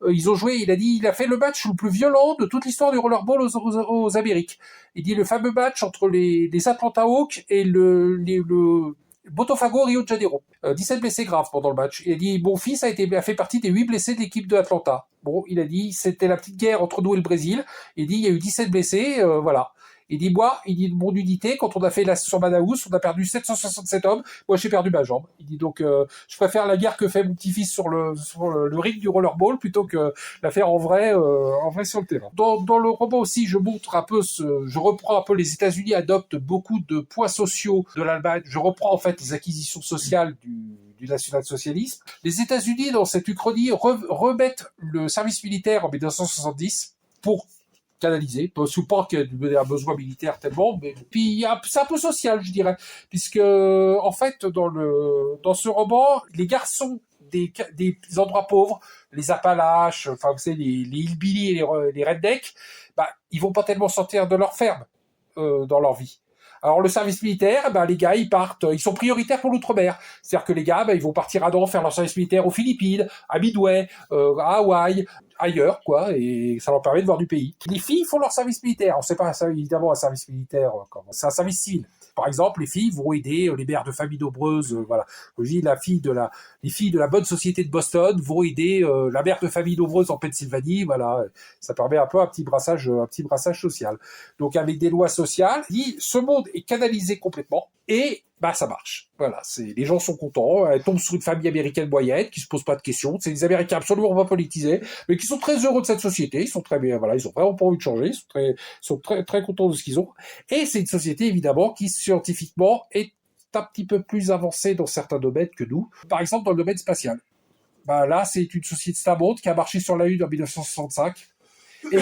Ils ont joué, il a fait le match le plus violent de toute l'histoire du rollerball aux Amériques. Il dit le fameux match entre les Atlanta Hawks et le Botafogo Rio de Janeiro. 17 blessés graves pendant le match. Il a dit, mon fils a fait partie des 8 blessés de l'équipe de Atlanta. Bon, il a dit, c'était la petite guerre entre nous et le Brésil. Il dit, il y a eu 17 blessés, voilà. Il dit, mon unité, quand on a fait sur Manaus, on a perdu 767 hommes. Moi, j'ai perdu ma jambe. Il dit, donc, je préfère la guerre que fait mon petit-fils sur le ring du rollerball plutôt que la faire en vrai sur le terrain. Dans le roman aussi, je reprends un peu les États-Unis adoptent beaucoup de points sociaux de l'Allemagne. Je reprends, en fait, les acquisitions sociales du national-socialisme. Les États-Unis, dans cette uchronie, remettent le service militaire en 1970 pour canalisé, sous pas qu'il y a un besoin militaire tellement, mais puis c'est un peu social, je dirais, puisque en fait dans ce roman, les garçons des endroits pauvres, les Appalaches, enfin vous savez les hillbillies et les rednecks, ils vont pas tellement sortir de leur ferme dans leur vie. Alors le service militaire, les gars ils partent, ils sont prioritaires pour l'outre-mer. C'est-à-dire que les gars, ils vont partir à Dan faire leur service militaire aux Philippines, à Midway, à Hawaï. ailleurs, quoi, et ça leur permet de voir du pays. Les filles font leur service militaire. On sait pas, ça, évidemment, un service militaire, c'est un service civil. Par exemple, les filles vont aider les mères de familles nombreuses, voilà. Je dis, les filles de la bonne société de Boston vont aider la mère de famille nombreuse en Pennsylvanie, voilà. Ça permet un peu un petit brassage social. Donc, avec des lois sociales, ce monde est canalisé complètement et ça marche. Voilà, les gens sont contents. Elles tombent sur une famille américaine moyenne qui se pose pas de questions. C'est des Américains absolument pas politisés, mais qui sont très heureux de cette société. Ils sont très bien. Voilà, ils ont vraiment pas envie de changer. Ils sont très très contents de ce qu'ils ont. Et c'est une société évidemment qui scientifiquement est un petit peu plus avancée dans certains domaines que nous. Par exemple, dans le domaine spatial. Là, c'est une société Starboard qui a marché sur la Lune en 1965. Et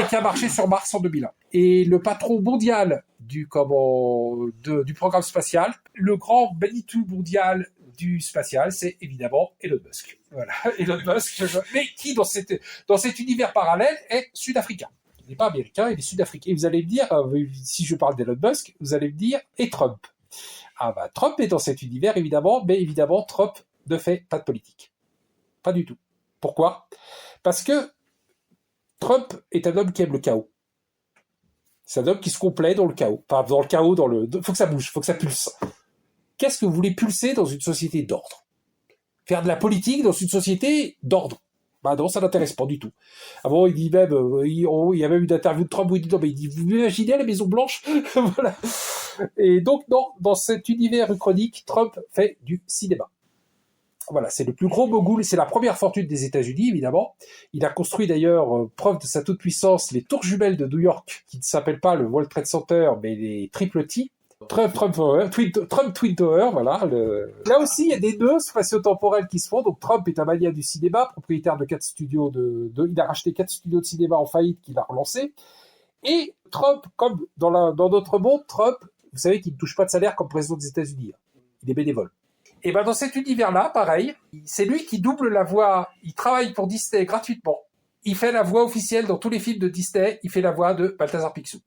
qui a marché sur Mars en 2001. Et le patron mondial du programme spatial, le grand Manitou mondial du spatial, c'est évidemment Elon Musk. Voilà, Elon Musk, mais qui dans cet univers parallèle est sud-africain. Il n'est pas américain, il est sud-africain. Et vous allez me dire, si je parle d'Elon Musk, vous allez me dire, et Trump. Trump est dans cet univers évidemment, mais évidemment Trump ne fait pas de politique. Pas du tout. Pourquoi ? Parce que Trump est un homme qui aime le chaos. C'est un homme qui se complaît dans le chaos. Enfin, dans le chaos, faut que ça bouge, faut que ça pulse. Qu'est-ce que vous voulez pulser dans une société d'ordre ? Faire de la politique dans une société d'ordre ? Non, ça n'intéresse pas du tout. Bon, il dit même, il y a même une interview de Trump où il dit, non, mais il dit, vous imaginez la Maison Blanche ? Voilà. Et donc, non, dans cet univers uchronique, Trump fait du cinéma. Voilà, c'est le plus gros mogul, c'est la première fortune des États-Unis, évidemment. Il a construit d'ailleurs, preuve de sa toute-puissance, les tours jumelles de New York, qui ne s'appellent pas le World Trade Center, mais les Triple T. Trump Twin Tower, voilà. Là aussi, il y a des nœuds spatio-temporels qui se font. Donc, Trump est un mania du cinéma, propriétaire de 4 studios il a racheté 4 studios de cinéma en faillite qu'il a relancés. Et Trump, comme dans notre monde, Trump, vous savez qu'il ne touche pas de salaire comme président des États-Unis. Il est bénévole. Et dans cet univers-là, pareil, c'est lui qui double la voix. Il travaille pour Disney gratuitement. Il fait la voix officielle dans tous les films de Disney. Il fait la voix de Balthazar Picsou.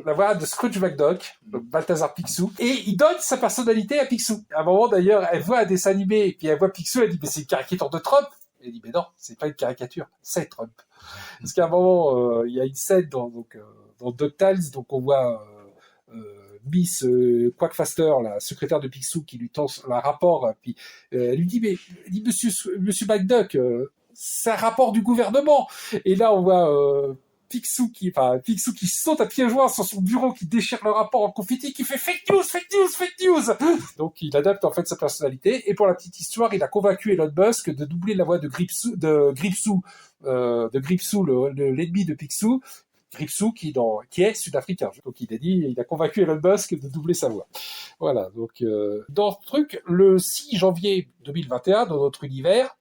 La voix de Scrooge McDuck, donc Balthazar Picsou. Et il donne sa personnalité à Picsou. À un moment, d'ailleurs, elle voit un dessin animé, et puis elle voit Picsou, elle dit, mais c'est une caricature de Trump. Elle dit, mais non, c'est pas une caricature, c'est Trump. Parce qu'à un moment, il y a une scène dans DuckTales, donc on voit Miss Quackfaster, la secrétaire de Picsou, qui lui tend un rapport, puis elle lui dit, mais Monsieur McDuck, c'est un rapport du gouvernement. Et là, on voit Picsou qui saute à pieds joints sur son bureau, qui déchire le rapport en confetti, qui fait fake news. Donc il adapte en fait sa personnalité. Et pour la petite histoire, il a convaincu Elon Musk de doubler la voix de Gripsou, l'ennemi de Picsou. Gripsou qui est sud-africain. Donc il a convaincu Elon Musk de doubler sa voix. Voilà. Donc dans ce truc, le 6 janvier 2021, dans notre univers,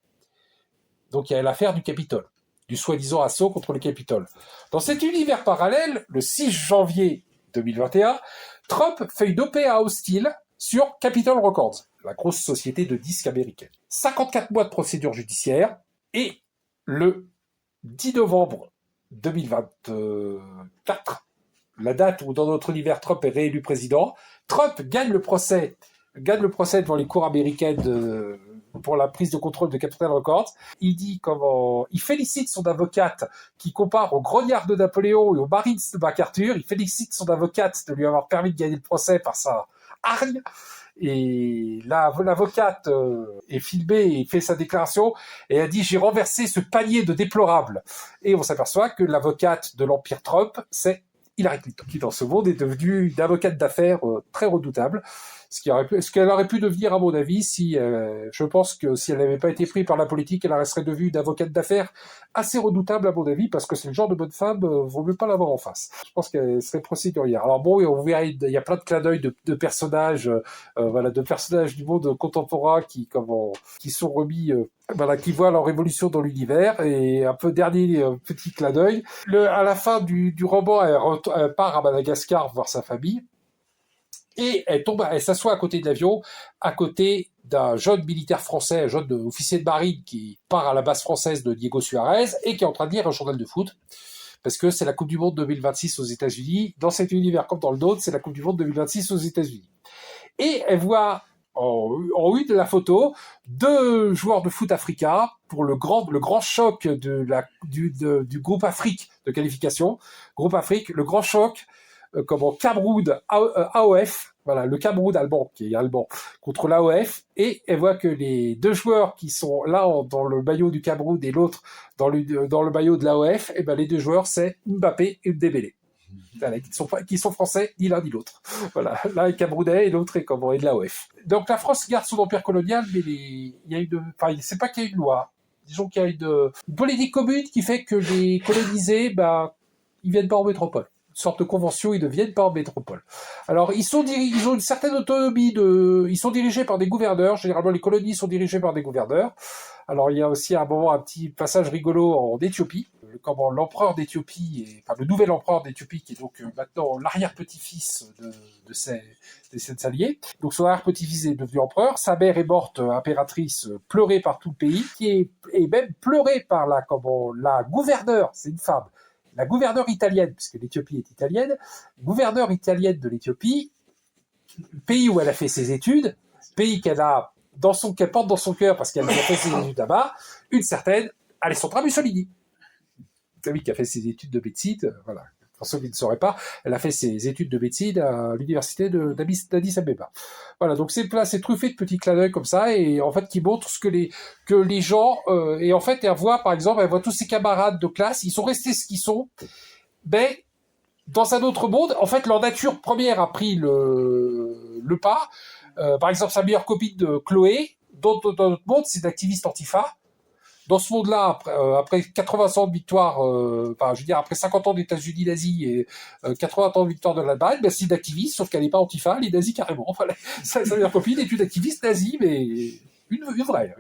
donc il y a l'affaire du Capitole, du soi-disant assaut contre le Capitole. Dans cet univers parallèle, le 6 janvier 2021, Trump fait une OPA hostile sur Capitol Records, la grosse société de disques américaine. 54 mois de procédure judiciaire, et le 10 novembre 2024, la date où dans notre univers Trump est réélu président, Trump gagne le procès devant les cours américaines pour la prise de contrôle de Capitol Records. Il félicite son avocate qui compare aux grognards de Napoléon et aux Marines de MacArthur. Il félicite son avocate de lui avoir permis de gagner le procès par sa hargne. Et l'avocate est filmée et fait sa déclaration et a dit « J'ai renversé ce panier de déplorables ». Et on s'aperçoit que l'avocate de l'Empire Trump, c'est Hillary Clinton, qui dans ce monde est devenue une avocate d'affaires très redoutable. Ce qu'elle aurait pu devenir, à mon avis, je pense que si elle n'avait pas été prise par la politique, elle resterait devenue une avocate d'affaires assez redoutable, à mon avis, parce que c'est le genre de bonne femme, vaut mieux pas l'avoir en face. Je pense qu'elle serait procédurière. Alors bon, on verra, il y a plein de clins d'œil de personnages, de personnages du monde contemporain qui sont remis, qui voient leur évolution dans l'univers. Et un peu dernier petit clin d'œil. À la fin du roman, elle part à Madagascar voir sa famille. Et elle s'assoit à côté de l'avion, à côté d'un jeune militaire français, un jeune officier de marine qui part à la base française de Diego Suarez et qui est en train de lire un journal de foot. Parce que c'est la Coupe du Monde 2026 aux États-Unis. Dans cet univers comme dans le nôtre, c'est la Coupe du Monde 2026 aux États-Unis. Et elle voit en une de la photo, 2 joueurs de foot africains pour le grand choc du groupe Afrique de qualification. Groupe Afrique, le grand choc, comment Cameroun AOF, voilà, le Cameroun allemand, qui est allemand, contre l'AOF, et elle voit que les 2 joueurs qui sont là dans le maillot du Cameroun et l'autre dans le maillot de l'AOF, et ben les 2 joueurs, c'est Mbappé et Dembélé. Voilà, qui sont français, ni l'un ni l'autre. Voilà, l'un est camerounais et l'autre est de l'AOF. Donc la France garde son empire colonial, mais c'est pas qu'il y a une loi. Disons qu'il y a une politique commune qui fait que les colonisés, ils viennent pas en métropole. Une sorte de convention, ils ne viennent pas en métropole. Alors ils ont une certaine autonomie ils sont dirigés par des gouverneurs. Généralement, les colonies sont dirigées par des gouverneurs. Alors il y a aussi à un moment un petit passage rigolo en Éthiopie. L'empereur d'Éthiopie, le nouvel empereur d'Éthiopie, qui est donc maintenant l'arrière-petit-fils de ses alliés. Donc son arrière-petit-fils est devenu empereur. Sa mère est morte impératrice, pleurée par tout le pays, qui est même pleurée par la gouverneure, c'est une femme, la gouverneure italienne, puisque l'Éthiopie est italienne, gouverneure italienne de l'Éthiopie, pays où elle a fait ses études, pays qu'elle porte dans son cœur parce qu'elle a fait ses études là-bas, une certaine Alessandra Mussolini. Celui qui a fait ses études de médecine, voilà. Pour ceux qui ne sauraient pas, elle a fait ses études de médecine à l'université d'Addis Abeba. Voilà, donc c'est truffé de petits clins d'œil comme ça, et en fait qui montrent que les gens, et en fait elle voit tous ses camarades de classe, ils sont restés ce qu'ils sont, mais dans un autre monde, en fait leur nature première a pris le pas. Par exemple, sa meilleure copine de Chloé, dans notre monde, c'est une activiste antifa. Dans ce monde-là, après 80 ans de victoire, après 50 ans d'États-Unis nazis et 80 ans de victoire de l'Allemagne, c'est une activiste, sauf qu'elle n'est pas antifa, elle est nazie carrément. Voilà. Sa meilleure copine est une activiste nazie, mais une vraie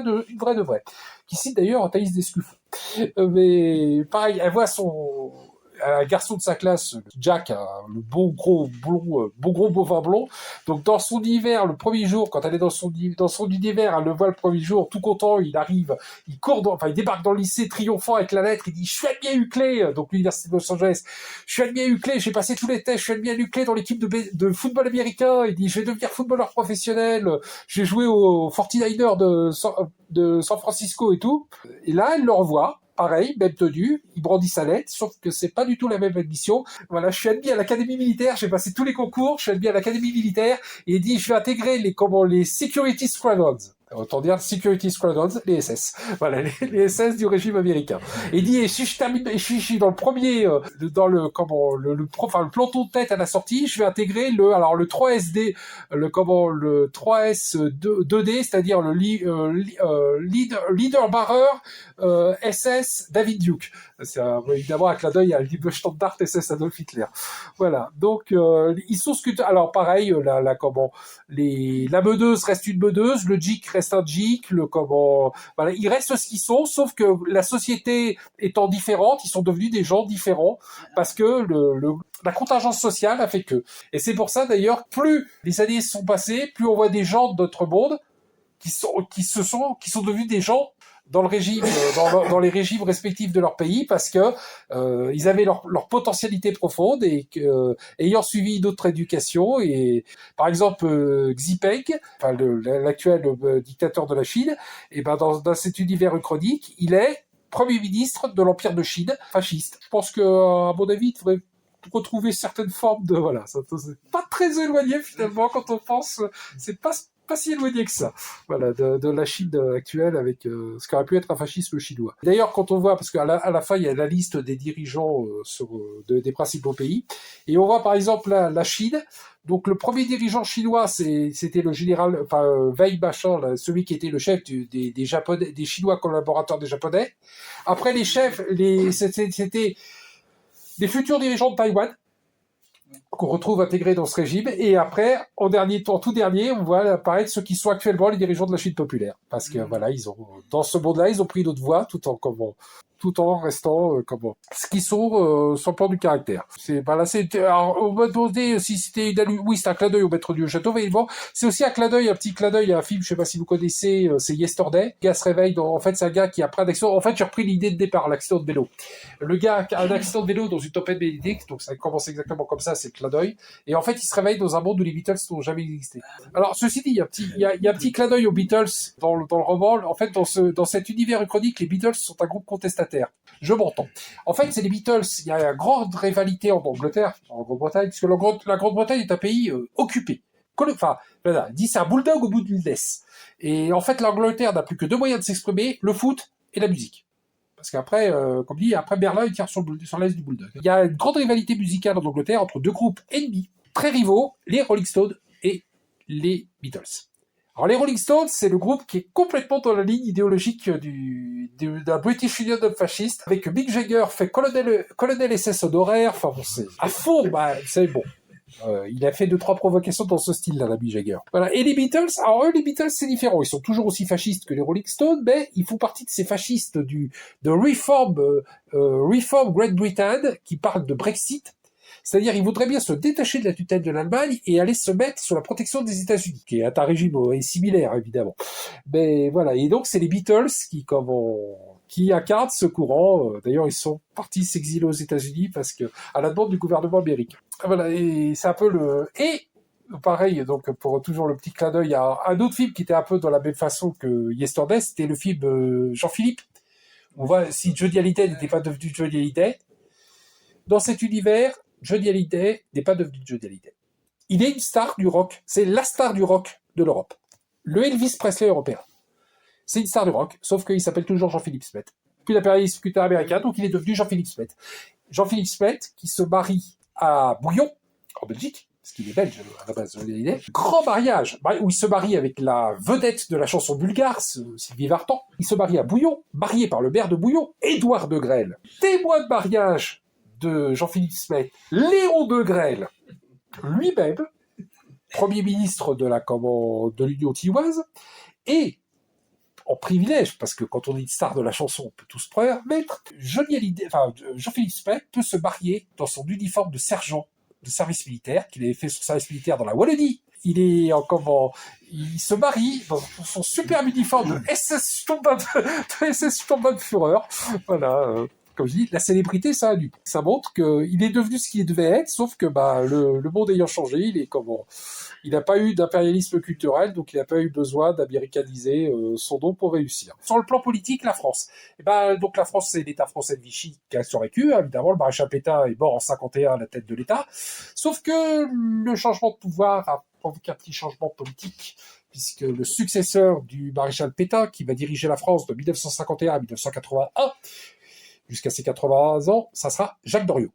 de vraie, qui cite d'ailleurs Thaïs Descluffe. Mais pareil, elle voit un garçon de sa classe, Jack, le beau gros bovin blond. Donc dans son univers, le premier jour, quand elle est dans son univers, elle le voit le premier jour, tout content, il arrive, il débarque dans le lycée triomphant avec la lettre, il dit « Je suis admis à UCLA », donc l'université de Los Angeles, « Je suis admis à UCLA, j'ai passé tous les tests, je suis admis à UCLA dans l'équipe de football américain », il dit « Je vais devenir footballeur professionnel, je vais jouer aux 49ers de San Francisco et tout ». Et là, elle le revoit. Pareil, même tenue, il brandit sa lettre, sauf que c'est pas du tout la même admission. Voilà, je suis admis à l'académie militaire, j'ai passé tous les concours, je suis admis à l'académie militaire, et il dit, je vais intégrer les Security Squadrons. Autant dire Security Squadrons, les SS. Voilà, les SS du régime américain. Et il dit, et si je suis dans le premier, le peloton de tête à la sortie, je vais intégrer le 3SD, le 3S2D, c'est-à-dire le leader barreur, SS David Duke. C'est évidemment un clin d'œil à Liebestandard SS Adolf Hitler. Voilà. Donc, ils sont sculptés. Alors, pareil, la meneuse reste une meneuse, le geek reste un geek, voilà, ils restent ce qu'ils sont, sauf que la société étant différente, ils sont devenus des gens différents, parce que la contingence sociale a fait que. Et c'est pour ça, d'ailleurs, plus les années sont passées, plus on voit des gens de notre monde qui sont devenus des gens dans le régime, dans les régimes respectifs de leur pays, parce que ils avaient leur potentialité profonde, et que ayant suivi d'autres éducations, et par exemple Xi Jinping, l'actuel dictateur de la Chine, et dans cet univers uchronique, il est Premier ministre de l'Empire de Chine fasciste. Je pense que, à mon avis, il devrait retrouver certaines formes de c'est pas très éloigné finalement quand on pense, c'est pas si éloigné que ça, voilà, de la Chine actuelle, avec ce qu'aurait pu être un fascisme chinois. D'ailleurs, quand on voit, parce qu'à la fin il y a la liste des dirigeants des principaux pays, et on voit par exemple la Chine. Donc le premier dirigeant chinois, c'était le général, Wei Bachan, celui qui était le chef des Japonais, des Chinois collaborateurs des Japonais. Après les chefs, c'était les futurs dirigeants de Taïwan, qu'on retrouve intégrés dans ce régime, et après, en tout dernier, on voit apparaître ceux qui sont actuellement les dirigeants de la Chine populaire. Parce que, voilà, dans ce monde-là, ils ont pris d'autres voies, tout en tout en restant ce qui sont sur le plan du caractère. Alors, on m'a demandé si c'était oui, c'est un clin d'œil au maître du château, mais bon, c'est aussi un petit clin d'œil à un film, je sais pas si vous connaissez, c'est Yesterday. Le gars se réveille en fait, c'est un gars qui après un accident, en fait, j'ai repris l'idée de départ, l'accident de vélo. Le gars a un accident de vélo dans une tempête bénédicte, donc ça commence exactement comme ça, c'est le clin d'œil. Et en fait, il se réveille dans un monde où les Beatles n'ont jamais existé. Alors, ceci dit, il y a un petit clin d'œil aux Beatles dans le roman. En fait, dans cet univers uchronique, les Beatles sont un groupe contestataire. Je m'entends. En fait, c'est les Beatles. Il y a une grande rivalité en Angleterre, en Grande-Bretagne, puisque la Grande-Bretagne est un pays occupé. Voilà, dit c'est un bulldog au bout d'une laisse. Et en fait, l'Angleterre n'a plus que deux moyens de s'exprimer, le foot et la musique. Parce qu'après, comme dit, après Berlin, il tire sur l'aise du bulldog. Il y a une grande rivalité musicale en Angleterre entre deux groupes ennemis, très rivaux, les Rolling Stones et les Beatles. Alors les Rolling Stones, c'est le groupe qui est complètement dans la ligne idéologique d'un British Union of Fascist, avec Mick Jagger fait colonel SS honoraire, enfin bon, c'est à fond, c'est bon. Il a fait 2-3 provocations dans ce style-là, l'ami Jagger. Voilà. Et les Beatles, alors eux, les Beatles, c'est différent. Ils sont toujours aussi fascistes que les Rolling Stones, mais ils font partie de ces fascistes de Reform Great Britain, qui parlent de Brexit. C'est-à-dire, ils voudraient bien se détacher de la tutelle de l'Allemagne et aller se mettre sous la protection des États-Unis, qui est un régime similaire, évidemment. Mais voilà. Et donc, c'est les Beatles qui incarnent ce courant. D'ailleurs, ils sont partis s'exiler aux États-Unis parce que, à la demande du gouvernement américain. Voilà. Et c'est un peu et, pareil, donc, pour toujours le petit clin d'œil, il y a un autre film qui était un peu dans la même façon que Yesterday, c'était le film Jean-Philippe. On voit si Johnny Hallyday n'était pas devenu Johnny Hallyday. Dans cet univers, Johnny Hallyday n'est pas devenu Johnny Hallyday. Il est une star du rock. C'est la star du rock de l'Europe. Le Elvis Presley européen. C'est une star du rock, sauf qu'il s'appelle toujours Jean-Philippe Smet. Puis l'impérialisme culturel américain, donc il est devenu Jean-Philippe Smet. Jean-Philippe Smet, qui se marie à Bouillon, en Belgique, parce qu'il est belge à la base, Johnny Hallyday. Grand mariage, où il se marie avec la vedette de la chanson bulgare, Sylvie Vartan. Il se marie à Bouillon, marié par le maire de Bouillon, Édouard de Grelle. Témoin de mariage de Jean-Philippe Smet, Léon de Grelle, lui-même, Premier ministre de l'Union Tiloise, et en privilège, parce que quand on est une star de la chanson, on peut tous se permettre, Jean-Philippe Smet peut se marier dans son uniforme de sergent de service militaire, qu'il avait fait son service militaire dans la Wallonie. Il se marie dans son superbe uniforme de SS Sturmbannführer. Voilà. Comme je dis, la célébrité, ça a du. Ça montre qu'il est devenu ce qu'il devait être, sauf que le monde ayant changé, il n'a pas eu d'impérialisme culturel, donc il n'a pas eu besoin d'américaniser son nom pour réussir. Sur le plan politique, la France. Donc la France, c'est l'État français de Vichy qui a survécu. Évidemment, le maréchal Pétain est mort en 51 à la tête de l'État. Sauf que le changement de pouvoir a provoqué un petit changement politique, puisque le successeur du maréchal Pétain, qui va diriger la France de 1951 à 1981, jusqu'à ses 80 ans, ça sera Jacques Doriot.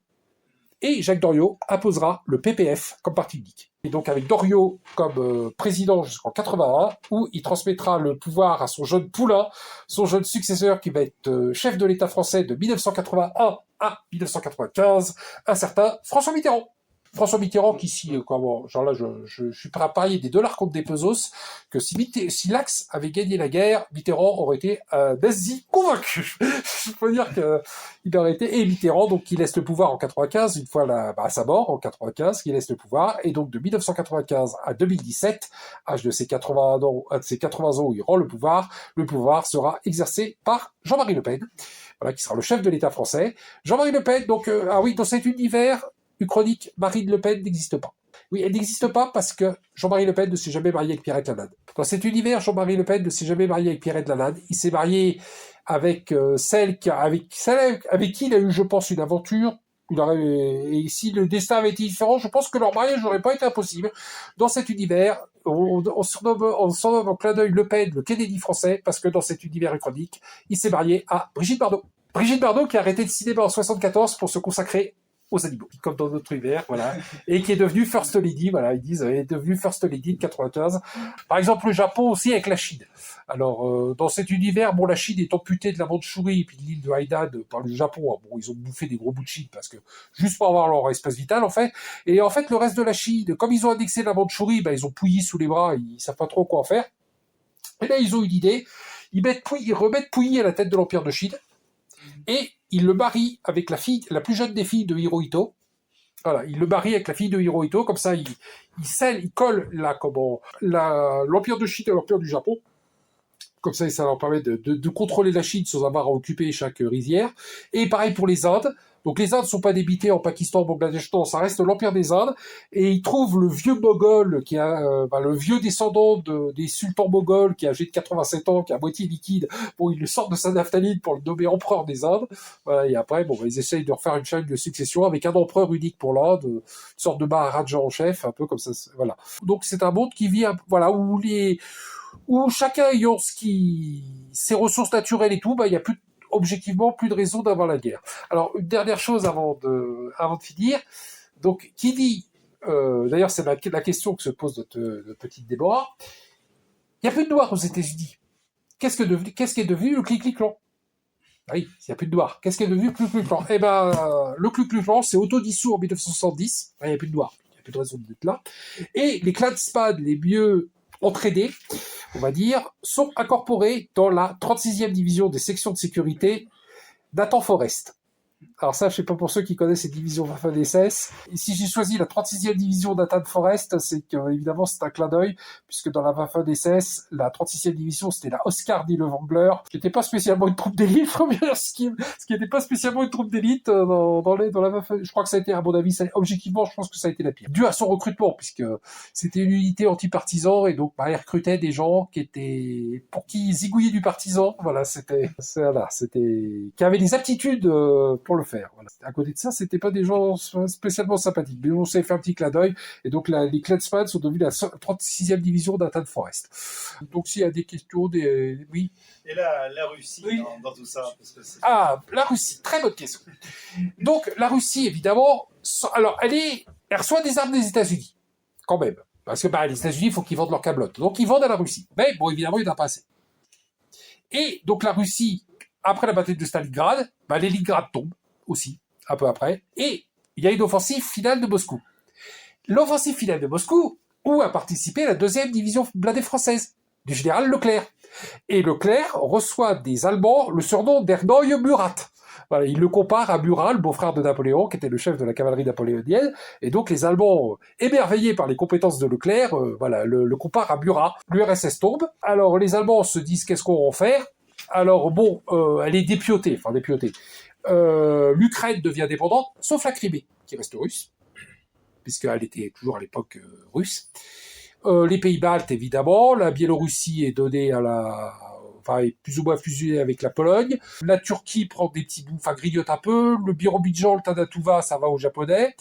Et Jacques Doriot imposera le PPF comme parti unique. Et donc avec Doriot comme président jusqu'en 81, où il transmettra le pouvoir à son jeune poulain, son jeune successeur qui va être chef de l'État français de 1981 à 1995, un certain François Mitterrand. François Mitterrand qui, je suis prêt à parier des dollars contre des pesos, que si l'Axe avait gagné la guerre, Mitterrand aurait été un nazi convaincu. Je peux dire qu'il aurait été, et Mitterrand, donc, qui laisse le pouvoir en 95, une fois à sa mort, en 95, qui laisse le pouvoir, et donc, de 1995 à 2017, âge de ses 80 ans où il rend le pouvoir sera exercé par Jean-Marie Le Pen, voilà, qui sera le chef de l'État français. Jean-Marie Le Pen, donc, dans cet univers, uchronique, Marine Le Pen n'existe pas. Oui, elle n'existe pas parce que Jean-Marie Le Pen ne s'est jamais marié avec Pierrette Lanade. Dans cet univers, Jean-Marie Le Pen ne s'est jamais marié avec Pierrette Lanade. Il s'est marié avec celle avec qui il a eu, je pense, une aventure. Et si le destin avait été différent, je pense que leur mariage n'aurait pas été impossible. Dans cet univers, on surnomme en clin d'œil Le Pen, le Kennedy français, parce que dans cet univers uchronique, il s'est marié à Brigitte Bardot. Brigitte Bardot qui a arrêté de cinéma en 1974 pour se consacrer aux animaux, comme dans notre univers, voilà, et qui est devenue First Lady, voilà, ils disent, elle est devenue First Lady de 95. Par exemple, le Japon aussi avec la Chine. Alors, dans cet univers, la Chine est amputée de la Mandchourie et puis de l'île de Haïnan par le Japon. Ils ont bouffé des gros bouts de Chine parce que, juste pour avoir leur espace vital, en fait. Et en fait, le reste de la Chine, comme ils ont annexé la Mandchourie, ils ont Pouilly sous les bras, ils savent pas trop quoi en faire. Et là, ils ont une idée. Ils remettent Pouilly à la tête de l'Empire de Chine. Et il le marie avec la plus jeune des filles de Hirohito. Voilà, il le marie avec la fille de Hirohito, comme ça il colle l'Empire de Chine et l'Empire du Japon. Comme ça leur permet de contrôler la Chine sans avoir à occuper chaque rizière. Et pareil pour les Indes. Donc les Indes ne sont pas débitées en Pakistan, au Bangladesh, non, ça reste l'Empire des Indes. Et ils trouvent le vieux Moghol, le vieux descendant des sultans moghols, qui est âgé de 87 ans, qui est à moitié liquide. Bon, ils le sortent de sa naphtaline pour le nommer empereur des Indes. Voilà, et après, ils essayent de refaire une chaîne de succession avec un empereur unique pour l'Inde, une sorte de maharaja en chef, un peu comme ça. Voilà. Donc c'est un monde qui vit, où chacun ayant ses ressources naturelles et tout, il y a objectivement plus de raison d'avoir la guerre. Alors, une dernière chose avant de finir. Donc, qui dit, d'ailleurs, c'est la question que se pose notre petite Déborah. Il n'y a plus de noirs aux États-Unis. Qu'est-ce qui est devenu le Ku Klux Klan? Oui, il n'y a plus de noirs. Qu'est-ce qui est devenu le Ku Klux Klan? Eh ben, le Ku Klux Klan s'est autodissous en 1970. Il n'y a plus de noirs. Il n'y a plus de raison d'être là. Et les Klansmen, les mieux entraînés, on va dire, sont incorporés dans la 36e division des sections de sécurité Nathan Forrest. Alors ça, je sais pas pour ceux qui connaissent ces divisions Waffen-SS. Et si j'ai choisi la 36e division Nathan Forrest, c'est que, évidemment, c'est un clin d'œil, puisque dans la Waffen-SS, la 36e division, c'était la Oscar Die Wrangler, qui n'était pas spécialement une troupe d'élite, ce qui n'était pas spécialement une troupe d'élite dans la Waffen. Je crois que ça a été, à mon avis, objectivement, je pense que ça a été la pire. Dû à son recrutement, puisque c'était une unité anti-partisan, et donc, elle recrutait des gens pour qui ils zigouillaient du partisan. Voilà, qui avaient des aptitudes pour le faire. Voilà. À côté de ça, c'était pas des gens spécialement sympathiques. Mais on s'est fait un petit clin d'œil. Et donc, les Klansmen sont devenus la 36e division d'Athan Forest. Donc, s'il y a des questions, oui. Et la Russie, oui. dans tout ça parce que la Russie. Très bonne question. Donc, la Russie, évidemment, alors, elle reçoit des armes des États-Unis. Quand même. Parce que, les États-Unis, il faut qu'ils vendent leur câblotte. Donc, ils vendent à la Russie. Mais, bon, évidemment, il n'y en a pas assez. Et donc, la Russie, après la bataille de Stalingrad, Leningrad tombe aussi, un peu après, et il y a une offensive finale de Moscou. L'offensive finale de Moscou, où a participé la 2e division blindée française, du général Leclerc. Et Leclerc reçoit des Allemands le surnom d'Erneuil Murat. Voilà, il le compare à Murat, le beau-frère de Napoléon, qui était le chef de la cavalerie napoléonienne, et donc les Allemands, émerveillés par les compétences de Leclerc, le comparent à Murat. L'URSS tombe, alors les Allemands se disent qu'est-ce qu'on va en faire. Alors bon, elle est dépiautée. L'Ukraine devient dépendante, sauf la Crimée, qui reste russe, puisqu'elle était toujours à l'époque russe. Les pays baltes, évidemment. La Biélorussie est donnée est plus ou moins fusionnée avec la Pologne. La Turquie prend des petits bouts, grignote un peu. Le Birobidjan, le Tanatuva, ça va aux Japonais.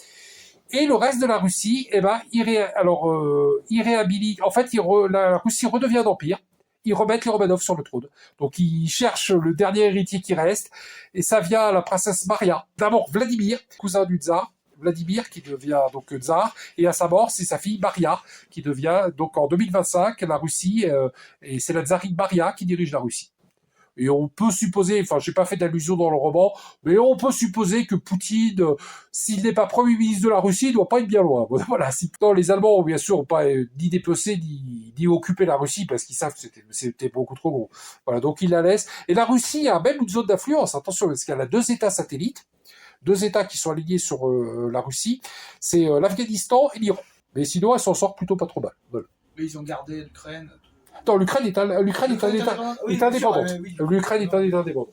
Et le reste de la Russie, il réhabilite. En fait, la Russie redevient un empire. Ils remettent les Romanov sur le trône. Donc ils cherchent le dernier héritier qui reste, et ça vient à la princesse Maria. D'abord Vladimir, cousin du tsar, Vladimir qui devient donc tsar, et à sa mort c'est sa fille Maria qui devient donc en 2025 la Russie, et c'est la tsarine Maria qui dirige la Russie. Et on peut supposer, j'ai pas fait d'allusion dans le roman, mais on peut supposer que Poutine, s'il n'est pas Premier ministre de la Russie, il doit pas être bien loin. Voilà, les Allemands, bien sûr, n'ont pas ni dépecé, ni occupé la Russie, parce qu'ils savent que c'était beaucoup trop gros. Voilà, donc ils la laissent. Et la Russie a même une zone d'influence, attention, parce qu'elle a 2 États satellites, 2 États qui sont alignés sur la Russie, c'est l'Afghanistan et l'Iran. Mais sinon, elle s'en sort plutôt pas trop mal. Voilà. Mais ils ont gardé l'Ukraine. Non, l'Ukraine est indépendante. L'Ukraine est indépendante.